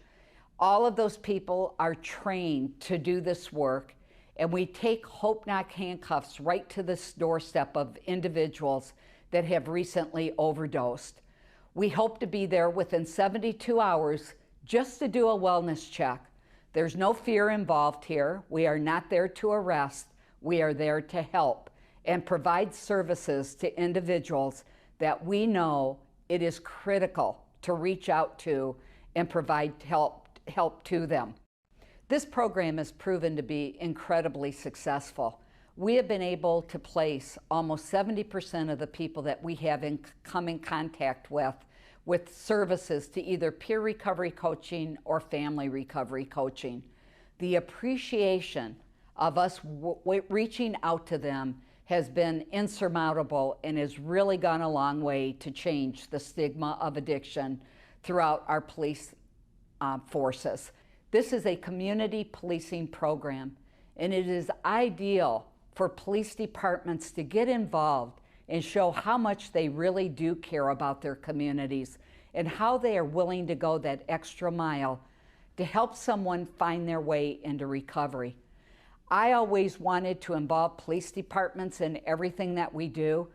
All of those people are trained to do this work, and we take Hope Not handcuffs right to the doorstep of individuals that have recently overdosed. We hope to be there within 72 hours just to do a wellness check. There's no fear involved here. We are not there to arrest. We are there to help and provide services to individuals that we know it is critical to reach out to and provide help to them. This program has proven to be incredibly successful. We have been able to place almost 70% of the people that we have come in contact with services to either peer recovery coaching or family recovery coaching. The appreciation of us reaching out to them has been insurmountable and has really gone a long way to change the stigma of addiction throughout our police forces. This is a community policing program, and it is ideal for police departments to get involved and show how much they really do care about their communities and how they are willing to go that extra mile to help someone find their way into recovery. I always wanted to involve police departments in everything that we do,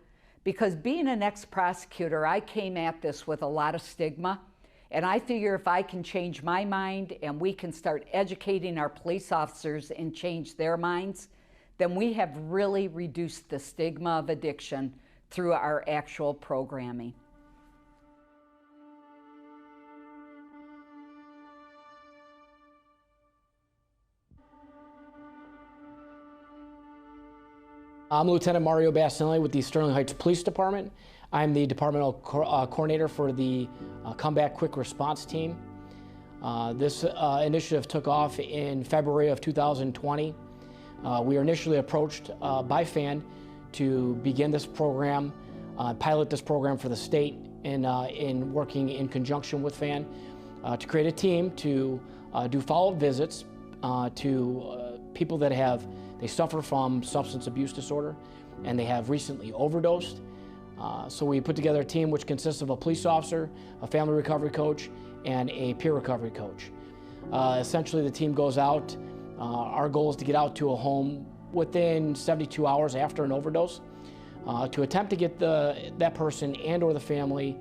because being an ex-prosecutor, I came at this with a lot of stigma, and I figure if I can change my mind and we can start educating our police officers and change their minds, then we have really reduced the stigma of addiction through our actual programming. I'm Lieutenant Mario Bassinelli with the Sterling Heights Police Department. I'm the departmental coordinator for the Comeback Quick Response Team. This initiative took off in February of 2020. We were initially approached by FAN to begin this program, pilot this program for the state, in working in conjunction with FAN to create a team to do follow-up visits to people that they suffer from substance abuse disorder and they have recently overdosed. So we put together a team which consists of a police officer, a family recovery coach, and a peer recovery coach. Essentially the team goes out. Our goal is to get out to a home within 72 hours after an overdose to attempt to get that person and or the family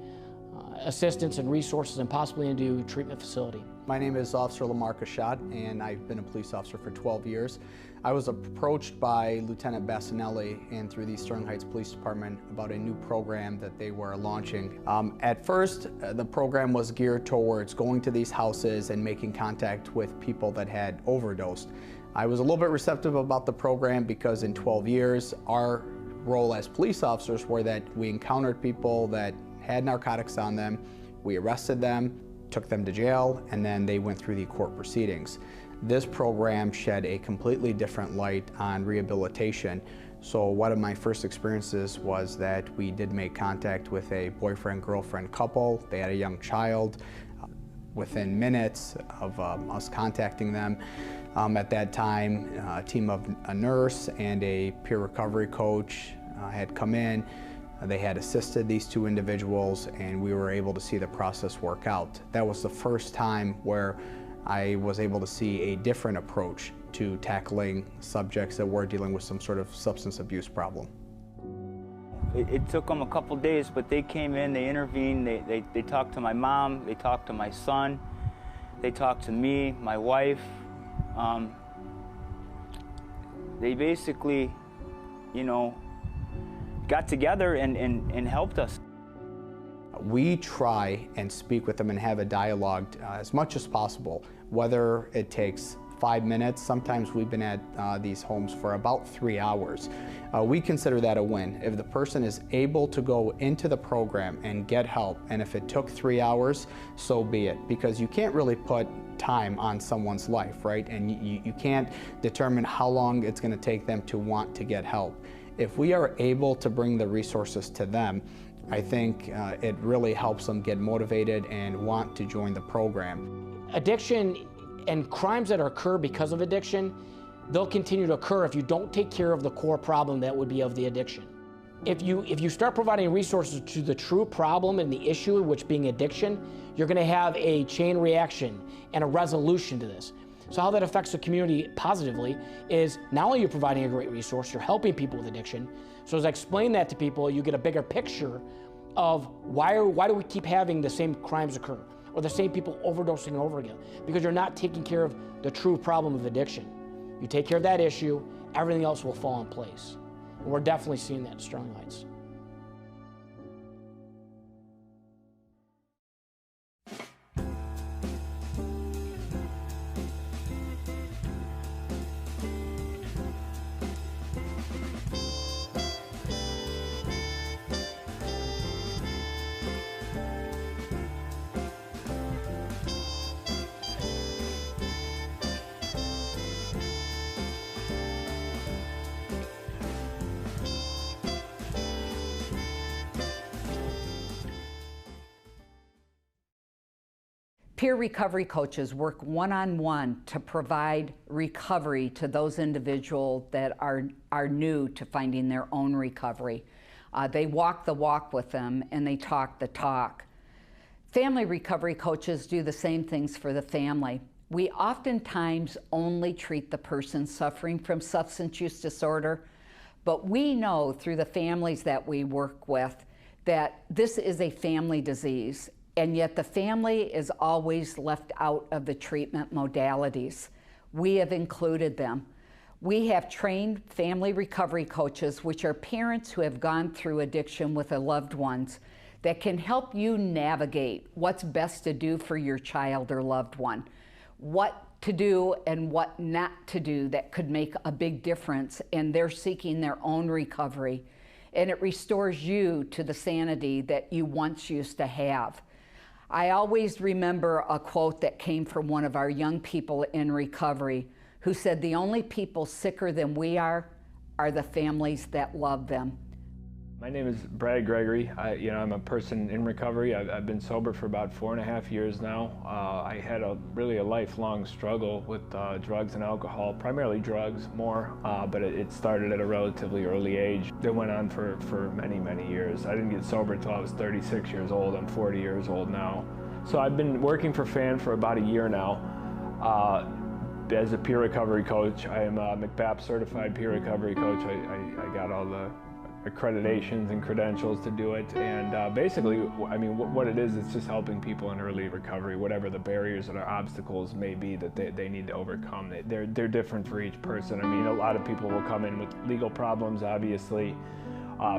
assistance and resources and possibly into a treatment facility. My name is Officer Lamar Kashad, and I've been a police officer for 12 years. I was approached by Lieutenant Bassinelli and through the Sterling Heights Police Department about a new program that they were launching. At first, the program was geared towards going to these houses and making contact with people that had overdosed. I was a little bit receptive about the program because in 12 years, our role as police officers were that we encountered people that had narcotics on them, we arrested them, took them to jail, and then they went through the court proceedings. This program shed a completely different light on rehabilitation. So one of my first experiences was that we did make contact with a boyfriend-girlfriend couple. They had a young child. Within minutes of us contacting them, at that time, a team of a nurse and a peer recovery coach had come in. They had assisted these two individuals, and we were able to see the process work out. That was the first time where I was able to see a different approach to tackling subjects that were dealing with some sort of substance abuse problem. It took them a couple days, but they came in, they intervened, they talked to my mom, they talked to my son, they talked to me, my wife. They basically, you know, got together and helped us. We try and speak with them and have a dialogue as much as possible, whether it takes 5 minutes. Sometimes we've been at these homes for about 3 hours. We consider that a win. If the person is able to go into the program and get help, and if it took 3 hours, so be it, because you can't really put time on someone's life, right? And you can't determine how long it's going to take them to want to get help. If we are able to bring the resources to them, I think it really helps them get motivated and want to join the program. Addiction and crimes that occur because of addiction, they'll continue to occur if you don't take care of the core problem that would be of the addiction. If you start providing resources to the true problem and the issue, which being addiction, you're going to have a chain reaction and a resolution to this. So how that affects the community positively is not only you're providing a great resource, you're helping people with addiction. So as I explain that to people, you get a bigger picture of why do we keep having the same crimes occur or the same people overdosing over again? Because you're not taking care of the true problem of addiction. You take care of that issue, everything else will fall in place. And we're definitely seeing that in Sterling Heights. Peer recovery coaches work one-on-one to provide recovery to those individuals that are new to finding their own recovery. They walk the walk with them and they talk the talk. Family recovery coaches do the same things for the family. We oftentimes only treat the person suffering from substance use disorder, but we know through the families that we work with that this is a family disease. And yet the family is always left out of the treatment modalities. We have included them. We have trained family recovery coaches, which are parents who have gone through addiction with their loved ones, that can help you navigate what's best to do for your child or loved one, what to do and what not to do that could make a big difference, and they're seeking their own recovery. And it restores you to the sanity that you once used to have. I always remember a quote that came from one of our young people in recovery who said, "The only people sicker than we are the families that love them." My name is Brad Gregory. I'm a person in recovery. I've been sober for about 4.5 years now. I had really a lifelong struggle with drugs and alcohol, primarily drugs more, but it started at a relatively early age. It went on for many, many years. I didn't get sober until I was 36 years old. I'm 40 years old now. So I've been working for FAN for about a year now. As a peer recovery coach, I am a McBAP certified peer recovery coach. I got all the accreditations and credentials to do it, and basically, I mean, what it is, it's just helping people in early recovery, whatever the barriers or obstacles may be that they need to overcome. They're different for each person. I mean, a lot of people will come in with legal problems, obviously,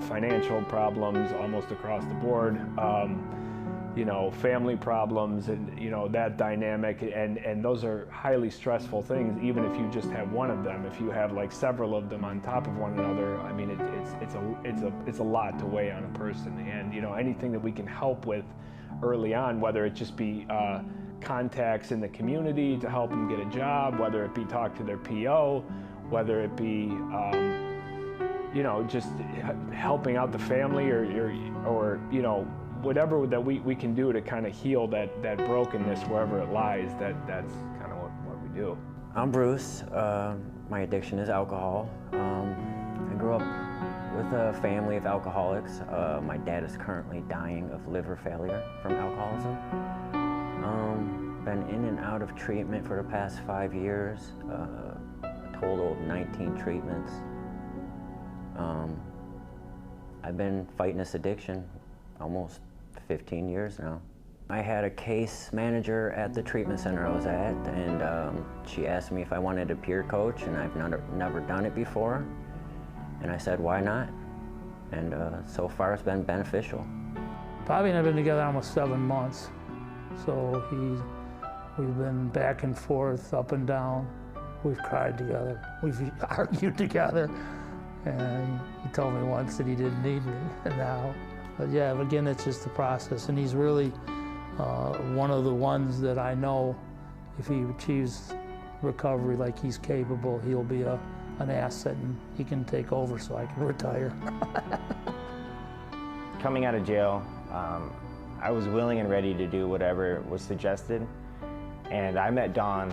financial problems almost across the board. family problems and, that dynamic, and those are highly stressful things, even if you just have one of them. If you have like several of them on top of one another, I mean, it's a lot to weigh on a person. And, anything that we can help with early on, whether it just be contacts in the community to help them get a job, whether it be talk to their PO, whether it be, just helping out the family or whatever that we can do to kind of heal that brokenness wherever it lies, that's kind of what we do. I'm Bruce. My addiction is alcohol. I grew up with a family of alcoholics. My dad is currently dying of liver failure from alcoholism. Been in and out of treatment for the past 5 years, a total of 19 treatments. I've been fighting this addiction almost 15 years now. I had a case manager at the treatment center I was at, and she asked me if I wanted a peer coach, and I've never done it before. And I said, why not? And so far it's been beneficial. Bobby and I have been together almost 7 months. So we've been back and forth, up and down. We've cried together. We've argued together. And he told me once that he didn't need me, and now. But yeah, again, it's just the process. And he's really one of the ones that I know, if he achieves recovery like he's capable, he'll be an asset and he can take over so I can retire. Coming out of jail, I was willing and ready to do whatever was suggested. And I met Don,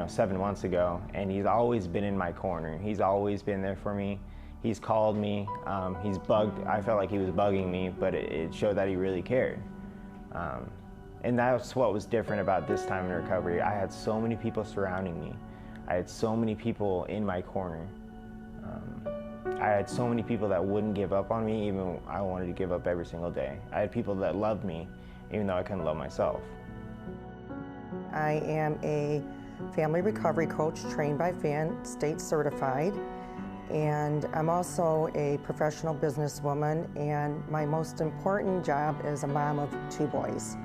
7 months ago, and he's always been in my corner. He's always been there for me. He's called me, he's bugged. I felt like he was bugging me, but it showed that he really cared. And that's what was different about this time in recovery. I had so many people surrounding me. I had so many people in my corner. I had so many people that wouldn't give up on me, even when I wanted to give up every single day. I had people that loved me, even though I couldn't love myself. I am a family recovery coach trained by FAN, state certified, and I'm also a professional businesswoman, and my most important job is a mom of 2 boys.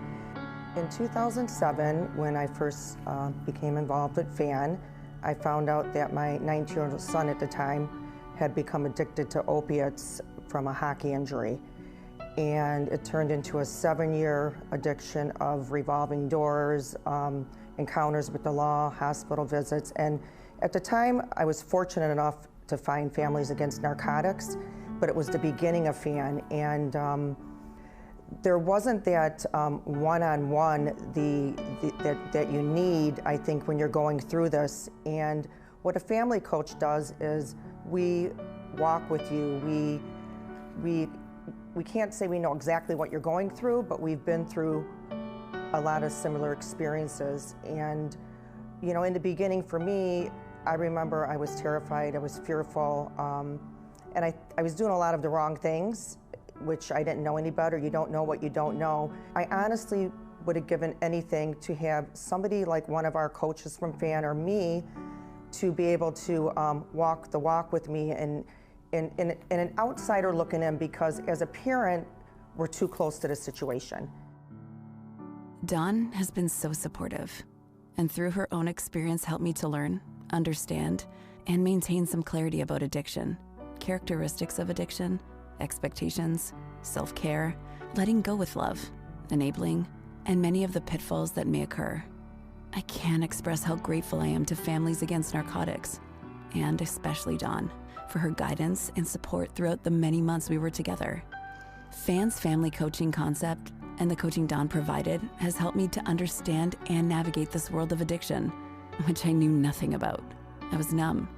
In 2007, when I first became involved with FAN, I found out that my 19-year-old son at the time had become addicted to opiates from a hockey injury. And it turned into a 7-year addiction of revolving doors, encounters with the law, hospital visits. And at the time, I was fortunate enough to find Families Against Narcotics, but it was the beginning of FAN. And there wasn't that one-on-one that you need, I think, when you're going through this. And what a family coach does is we walk with you. We can't say we know exactly what you're going through, but we've been through a lot of similar experiences. And, in the beginning for me, I remember I was terrified, I was fearful, and I was doing a lot of the wrong things, which I didn't know any better. You don't know what you don't know. I honestly would have given anything to have somebody like one of our coaches from FAN or me to be able to walk the walk with me and an outsider looking in, because as a parent, we're too close to the situation. Dawn has been so supportive, and through her own experience helped me to learn, understand, and maintain some clarity about addiction, characteristics of addiction, expectations, self-care, letting go with love, enabling, and many of the pitfalls that may occur. I can't express how grateful I am to Families Against Narcotics, and especially Dawn, for her guidance and support throughout the many months we were together. FAN's family coaching concept and the coaching Dawn provided has helped me to understand and navigate this world of addiction, which I knew nothing about. I was numb,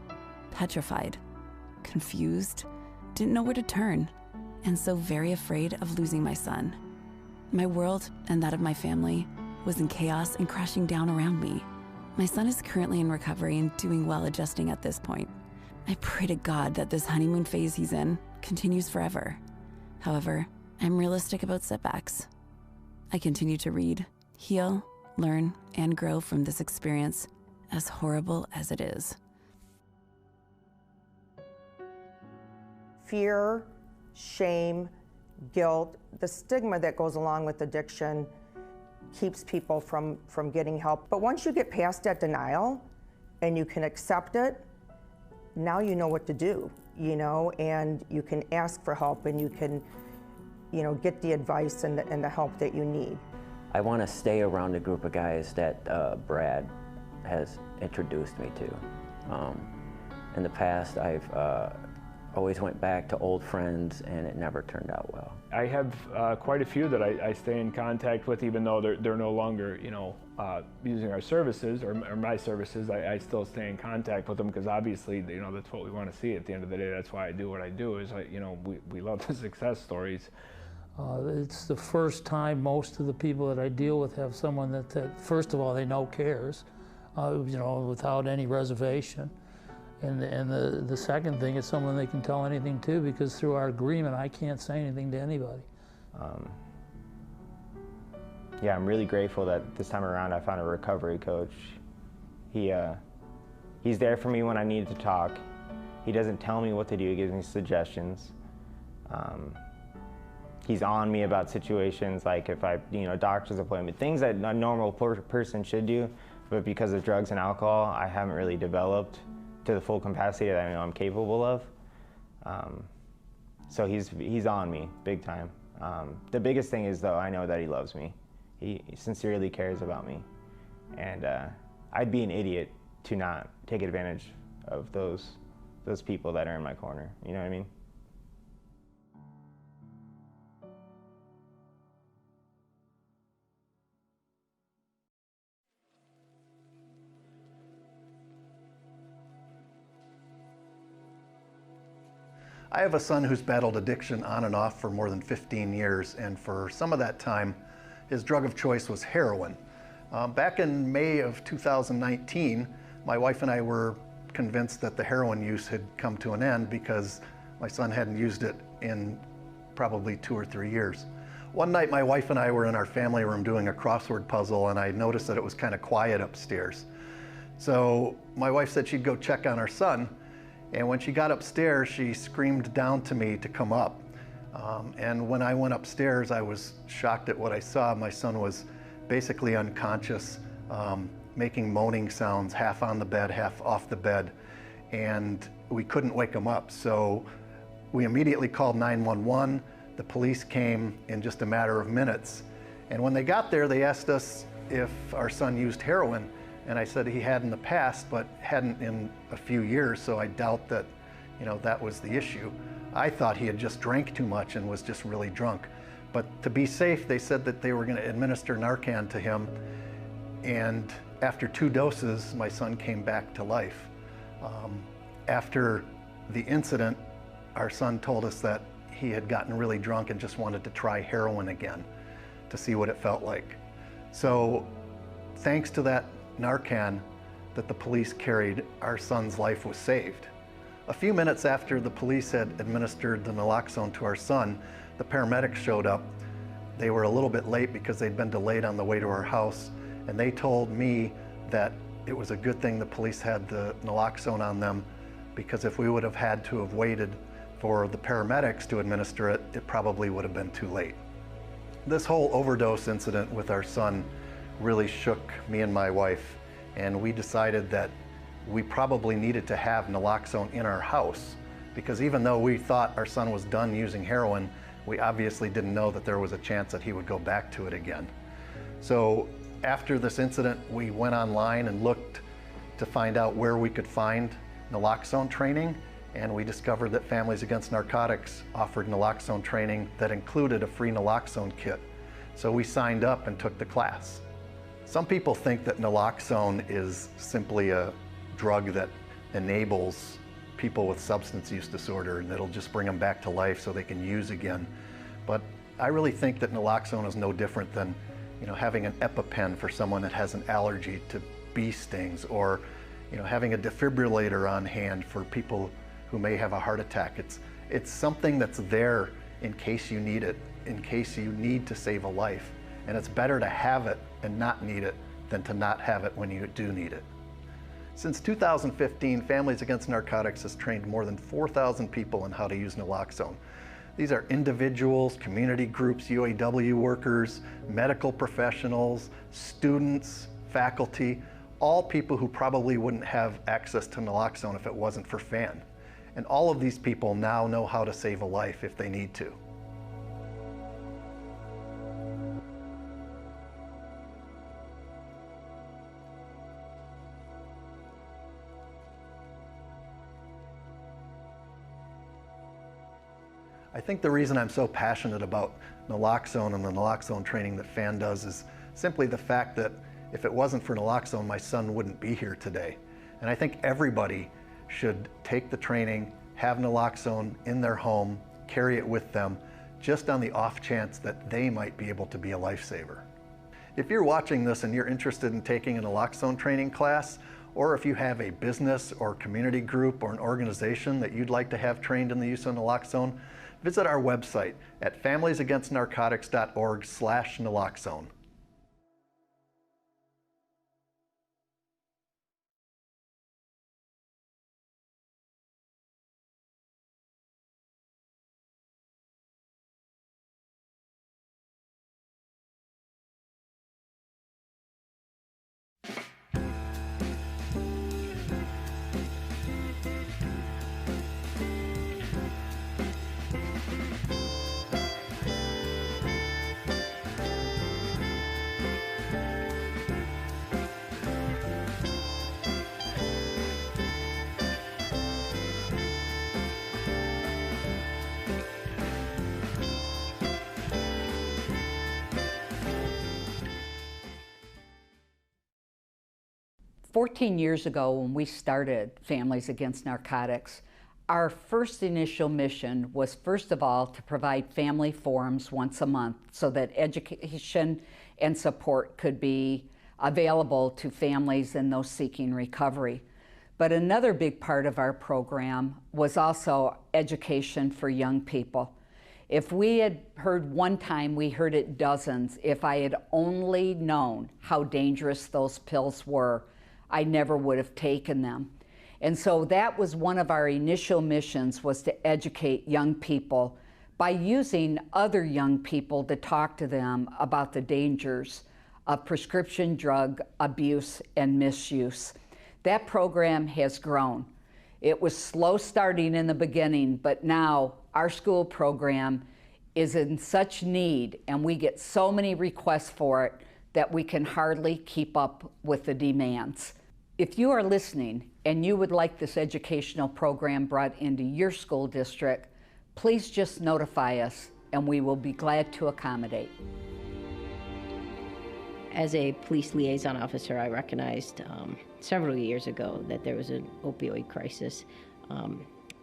petrified, confused, didn't know where to turn, and so very afraid of losing my son. My world and that of my family was in chaos and crashing down around me. My son is currently in recovery and doing well adjusting at this point. I pray to God that this honeymoon phase he's in continues forever. However, I'm realistic about setbacks. I continue to read, heal, learn, and grow from this experience, as horrible as it is. Fear, shame, guilt, the stigma that goes along with addiction keeps people from getting help. But once you get past that denial and you can accept it, now you know what to do, you know, and you can ask for help and you can, you know, get the advice and the help that you need. I want to stay around a group of guys that Brad has introduced me to. In the past, I've always went back to old friends and it never turned out well. I have quite a few that I stay in contact with, even though they're no longer, you know, using our services or my services. I still stay in contact with them because obviously, you know, that's what we want to see at the end of the day. That's why I do what I do. Is you know, we love the success stories. It's the first time most of the people that I deal with have someone that first of all, they know cares, you know, without any reservation. And the second thing is someone they can tell anything to, because through our agreement, I can't say anything to anybody. Yeah, I'm really grateful that this time around I found a recovery coach. He's there for me when I need to talk. He doesn't tell me what to do, he gives me suggestions. He's on me about situations like if I, you know, doctor's appointment, things that a normal person should do, but because of drugs and alcohol, I haven't really developed to the full capacity that I know I'm capable of. So he's on me big time. The biggest thing is though, I know that he loves me. He sincerely cares about me. And I'd be an idiot to not take advantage of those people that are in my corner, you know what I mean? I have a son who's battled addiction on and off for more than 15 years, and for some of that time, his drug of choice was heroin. Back in May of 2019, my wife and I were convinced that the heroin use had come to an end because my son hadn't used it in probably 2 or 3 years. One night, my wife and I were in our family room doing a crossword puzzle, and I noticed that it was kind of quiet upstairs. So my wife said she'd go check on our son. And when she got upstairs, she screamed down to me to come up. And when I went upstairs, I was shocked at what I saw. My son was basically unconscious, making moaning sounds, half on the bed, half off the bed. And we couldn't wake him up. So we immediately called 911. The police came in just a matter of minutes. And when they got there, they asked us if our son used heroin. And I said he had in the past, but hadn't in a few years, so I doubt that, you know, that was the issue. I thought he had just drank too much and was just really drunk. But to be safe, they said that they were going to administer Narcan to him. And after 2 doses, my son came back to life. After the incident, our son told us that he had gotten really drunk and just wanted to try heroin again to see what it felt like. So thanks to that Narcan that the police carried, our son's life was saved. A few minutes after the police had administered the naloxone to our son, the paramedics showed up. They were a little bit late because they'd been delayed on the way to our house, and they told me that it was a good thing the police had the naloxone on them, because if we would have had to have waited for the paramedics to administer it, it probably would have been too late. This whole overdose incident with our son really shook me and my wife, and we decided that we probably needed to have naloxone in our house, because even though we thought our son was done using heroin, we obviously didn't know that there was a chance that he would go back to it again. So after this incident, we went online and looked to find out where we could find naloxone training, and we discovered that Families Against Narcotics offered naloxone training that included a free naloxone kit. So we signed up and took the class. Some people think that naloxone is simply a drug that enables people with substance use disorder and it'll just bring them back to life so they can use again. But I really think that naloxone is no different than, you know, having an EpiPen for someone that has an allergy to bee stings, or, you know, having a defibrillator on hand for people who may have a heart attack. It's something that's there in case you need it, in case you need to save a life. And it's better to have it and not need it than to not have it when you do need it. Since 2015, Families Against Narcotics has trained more than 4,000 people on how to use naloxone. These are individuals, community groups, UAW workers, medical professionals, students, faculty, all people who probably wouldn't have access to naloxone if it wasn't for FAN. And all of these people now know how to save a life if they need to. I think the reason I'm so passionate about naloxone and the naloxone training that FAN does is simply the fact that if it wasn't for naloxone, my son wouldn't be here today. And I think everybody should take the training, have naloxone in their home, carry it with them, just on the off chance that they might be able to be a lifesaver. If you're watching this and you're interested in taking a naloxone training class, or if you have a business or community group or an organization that you'd like to have trained in the use of naloxone, visit our website at familiesagainstnarcotics.org/naloxone. "14 years ago, when we started Families Against Narcotics, our first initial mission was, first of all, to provide family forums once a month so that education and support could be available to families and those seeking recovery. But another big part of our program was also education for young people. If we had heard one time, we heard it dozens. If I had only known how dangerous those pills were, I never would have taken them. And so that was one of our initial missions, was to educate young people by using other young people to talk to them about the dangers of prescription drug abuse and misuse. That program has grown. It was slow starting in the beginning, but now our school program is in such need and we get so many requests for it that we can hardly keep up with the demands. If you are listening and you would like this educational program brought into your school district, please just notify us and we will be glad to accommodate. As a police liaison officer, I recognized several years ago that there was an opioid crisis.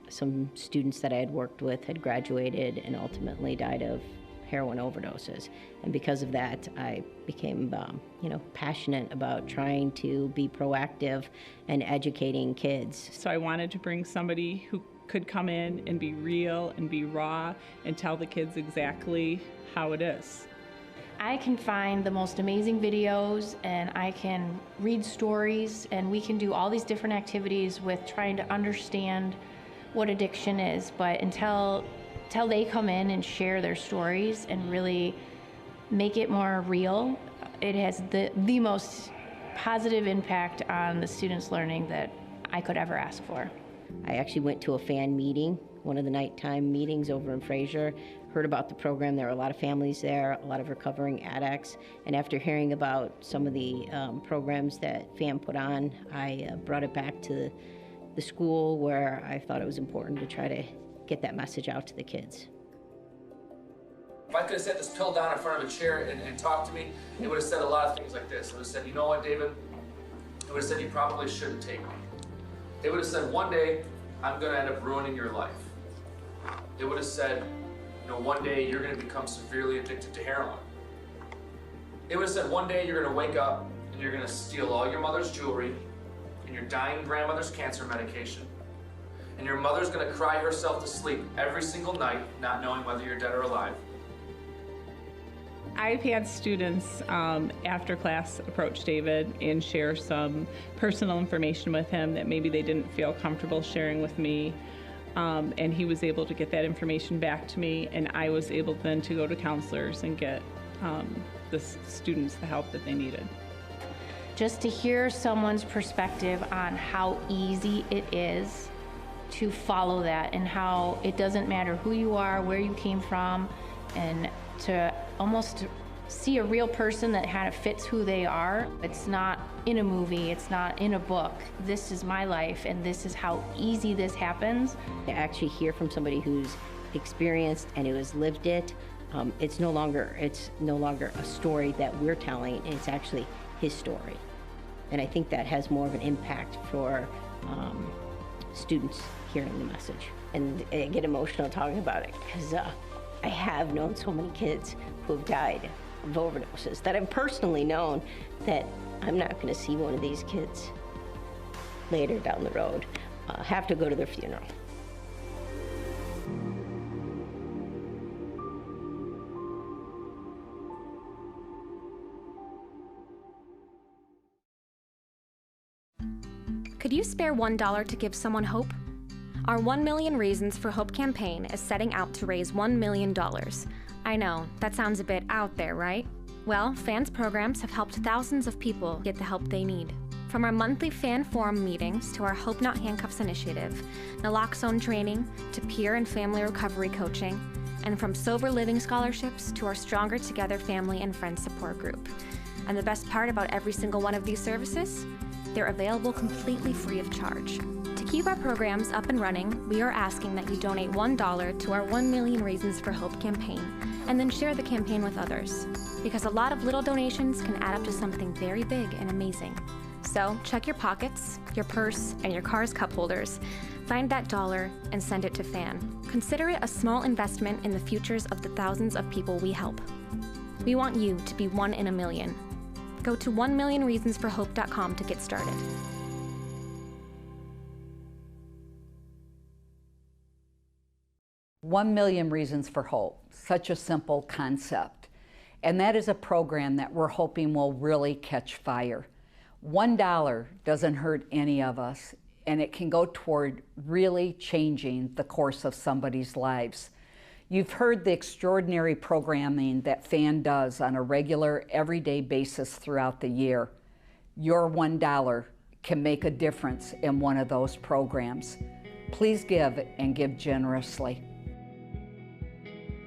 Some students that I had worked with had graduated and ultimately died of heroin overdoses. And because of that, I became passionate about trying to be proactive and educating kids. So I wanted to bring somebody who could come in and be real and be raw and tell the kids exactly how it is. I can find the most amazing videos and I can read stories and we can do all these different activities with trying to understand what addiction is, but until they come in and share their stories and really make it more real, it has the most positive impact on the students' learning that I could ever ask for. I actually went to a FAN meeting, one of the nighttime meetings over in Fraser, heard about the program. There were a lot of families there, a lot of recovering addicts, and after hearing about some of the programs that FAN put on, I brought it back to the school where I thought it was important to try to get that message out to the kids. If I could have set this pill down in front of a chair and talked to me, it would have said a lot of things like this. It would have said, you know what, David? It would have said, you probably shouldn't take me. It would have said, one day, I'm going to end up ruining your life. It would have said, one day you're going to become severely addicted to heroin. It would have said, one day you're going to wake up and you're going to steal all your mother's jewelry and your dying grandmother's cancer medication, and your mother's going to cry herself to sleep every single night, not knowing whether you're dead or alive. I've had students after class approach David and share some personal information with him that maybe they didn't feel comfortable sharing with me. And he was able to get that information back to me, and I was able then to go to counselors and get the students the help that they needed. Just to hear someone's perspective on how easy it is to follow that, and how it doesn't matter who you are, where you came from, and to almost see a real person that kind of fits who they are. It's not in a movie, it's not in a book. This is my life, and this is how easy this happens. To actually hear from somebody who's experienced and who has lived it, it's no longer a story that we're telling, it's actually his story. And I think that has more of an impact for students hearing the message. And I get emotional talking about it, because I have known so many kids who have died of overdoses that I've personally known, that I'm not going to see one of these kids later down the road have to go to their funeral. Could you spare $1 to give someone hope? Our 1 Million Reasons for Hope campaign is setting out to raise $1 million. I know, that sounds a bit out there, right? Well, FAN's programs have helped thousands of people get the help they need. From our monthly FAN forum meetings to our Hope Not Handcuffs initiative, naloxone training to peer and family recovery coaching, and from sober living scholarships to our Stronger Together family and friend support group. And the best part about every single one of these services? They're available completely free of charge. To keep our programs up and running, we are asking that you donate $1 to our 1 Million Reasons for Hope campaign, and then share the campaign with others. Because a lot of little donations can add up to something very big and amazing. So check your pockets, your purse, and your car's cup holders. Find that dollar and send it to FAN. Consider it a small investment in the futures of the thousands of people we help. We want you to be 1 in a million. Go to 1millionreasonsforhope.com to get started. $1 Million Reasons for Hope, such a simple concept. And that is a program that we're hoping will really catch fire. $1 doesn't hurt any of us, and it can go toward really changing the course of somebody's lives. You've heard the extraordinary programming that FAN does on a regular, everyday basis throughout the year. Your $1 can make a difference in one of those programs. Please give, and give generously.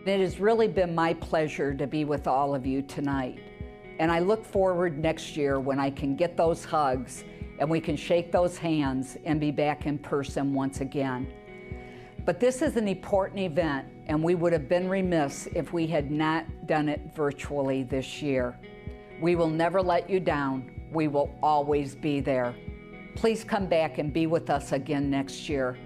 It has really been my pleasure to be with all of you tonight. And I look forward next year when I can get those hugs and we can shake those hands and be back in person once again. But this is an important event, and we would have been remiss if we had not done it virtually this year. We will never let you down. We will always be there. Please come back and be with us again next year.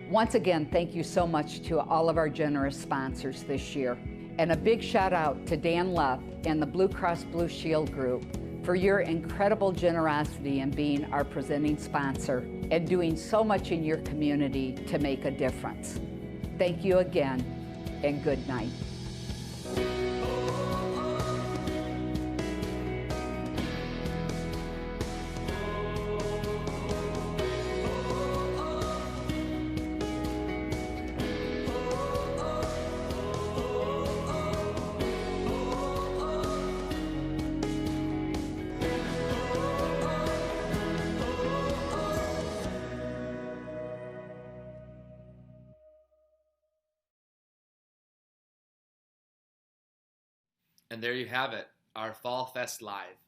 Once again, thank you so much to all of our generous sponsors this year. And a big shout out to Dan Luff and the Blue Cross Blue Shield Group for your incredible generosity in being our presenting sponsor and doing so much in your community to make a difference. Thank you again, and good night. And there you have it, our Fall Fest Live.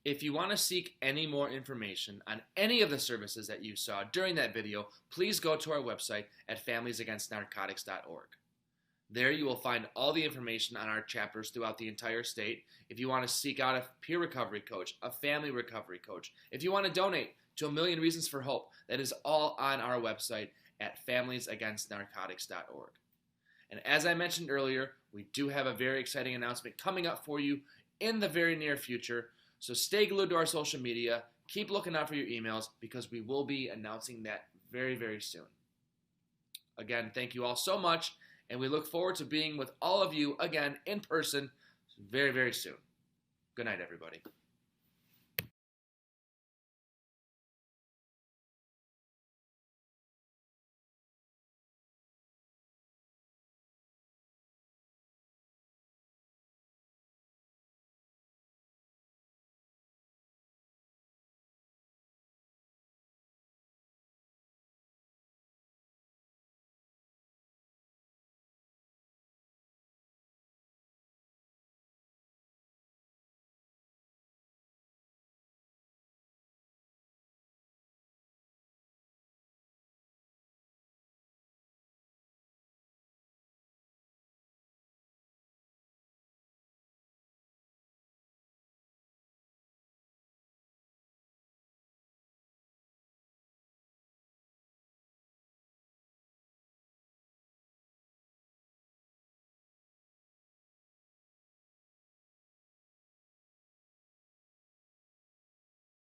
If you want to seek any more information on any of the services that you saw during that video, please go to our website at familiesagainstnarcotics.org. There you will find all the information on our chapters throughout the entire state. If you want to seek out a peer recovery coach, a family recovery coach, if you want to donate to 1 Million Reasons for Hope, that is all on our website at familiesagainstnarcotics.org. And as I mentioned earlier, we do have a very exciting announcement coming up for you in the very near future. So stay glued to our social media. Keep looking out for your emails because we will be announcing that very, very soon. Again, thank you all so much, and we look forward to being with all of you again in person very, very soon. Good night, everybody.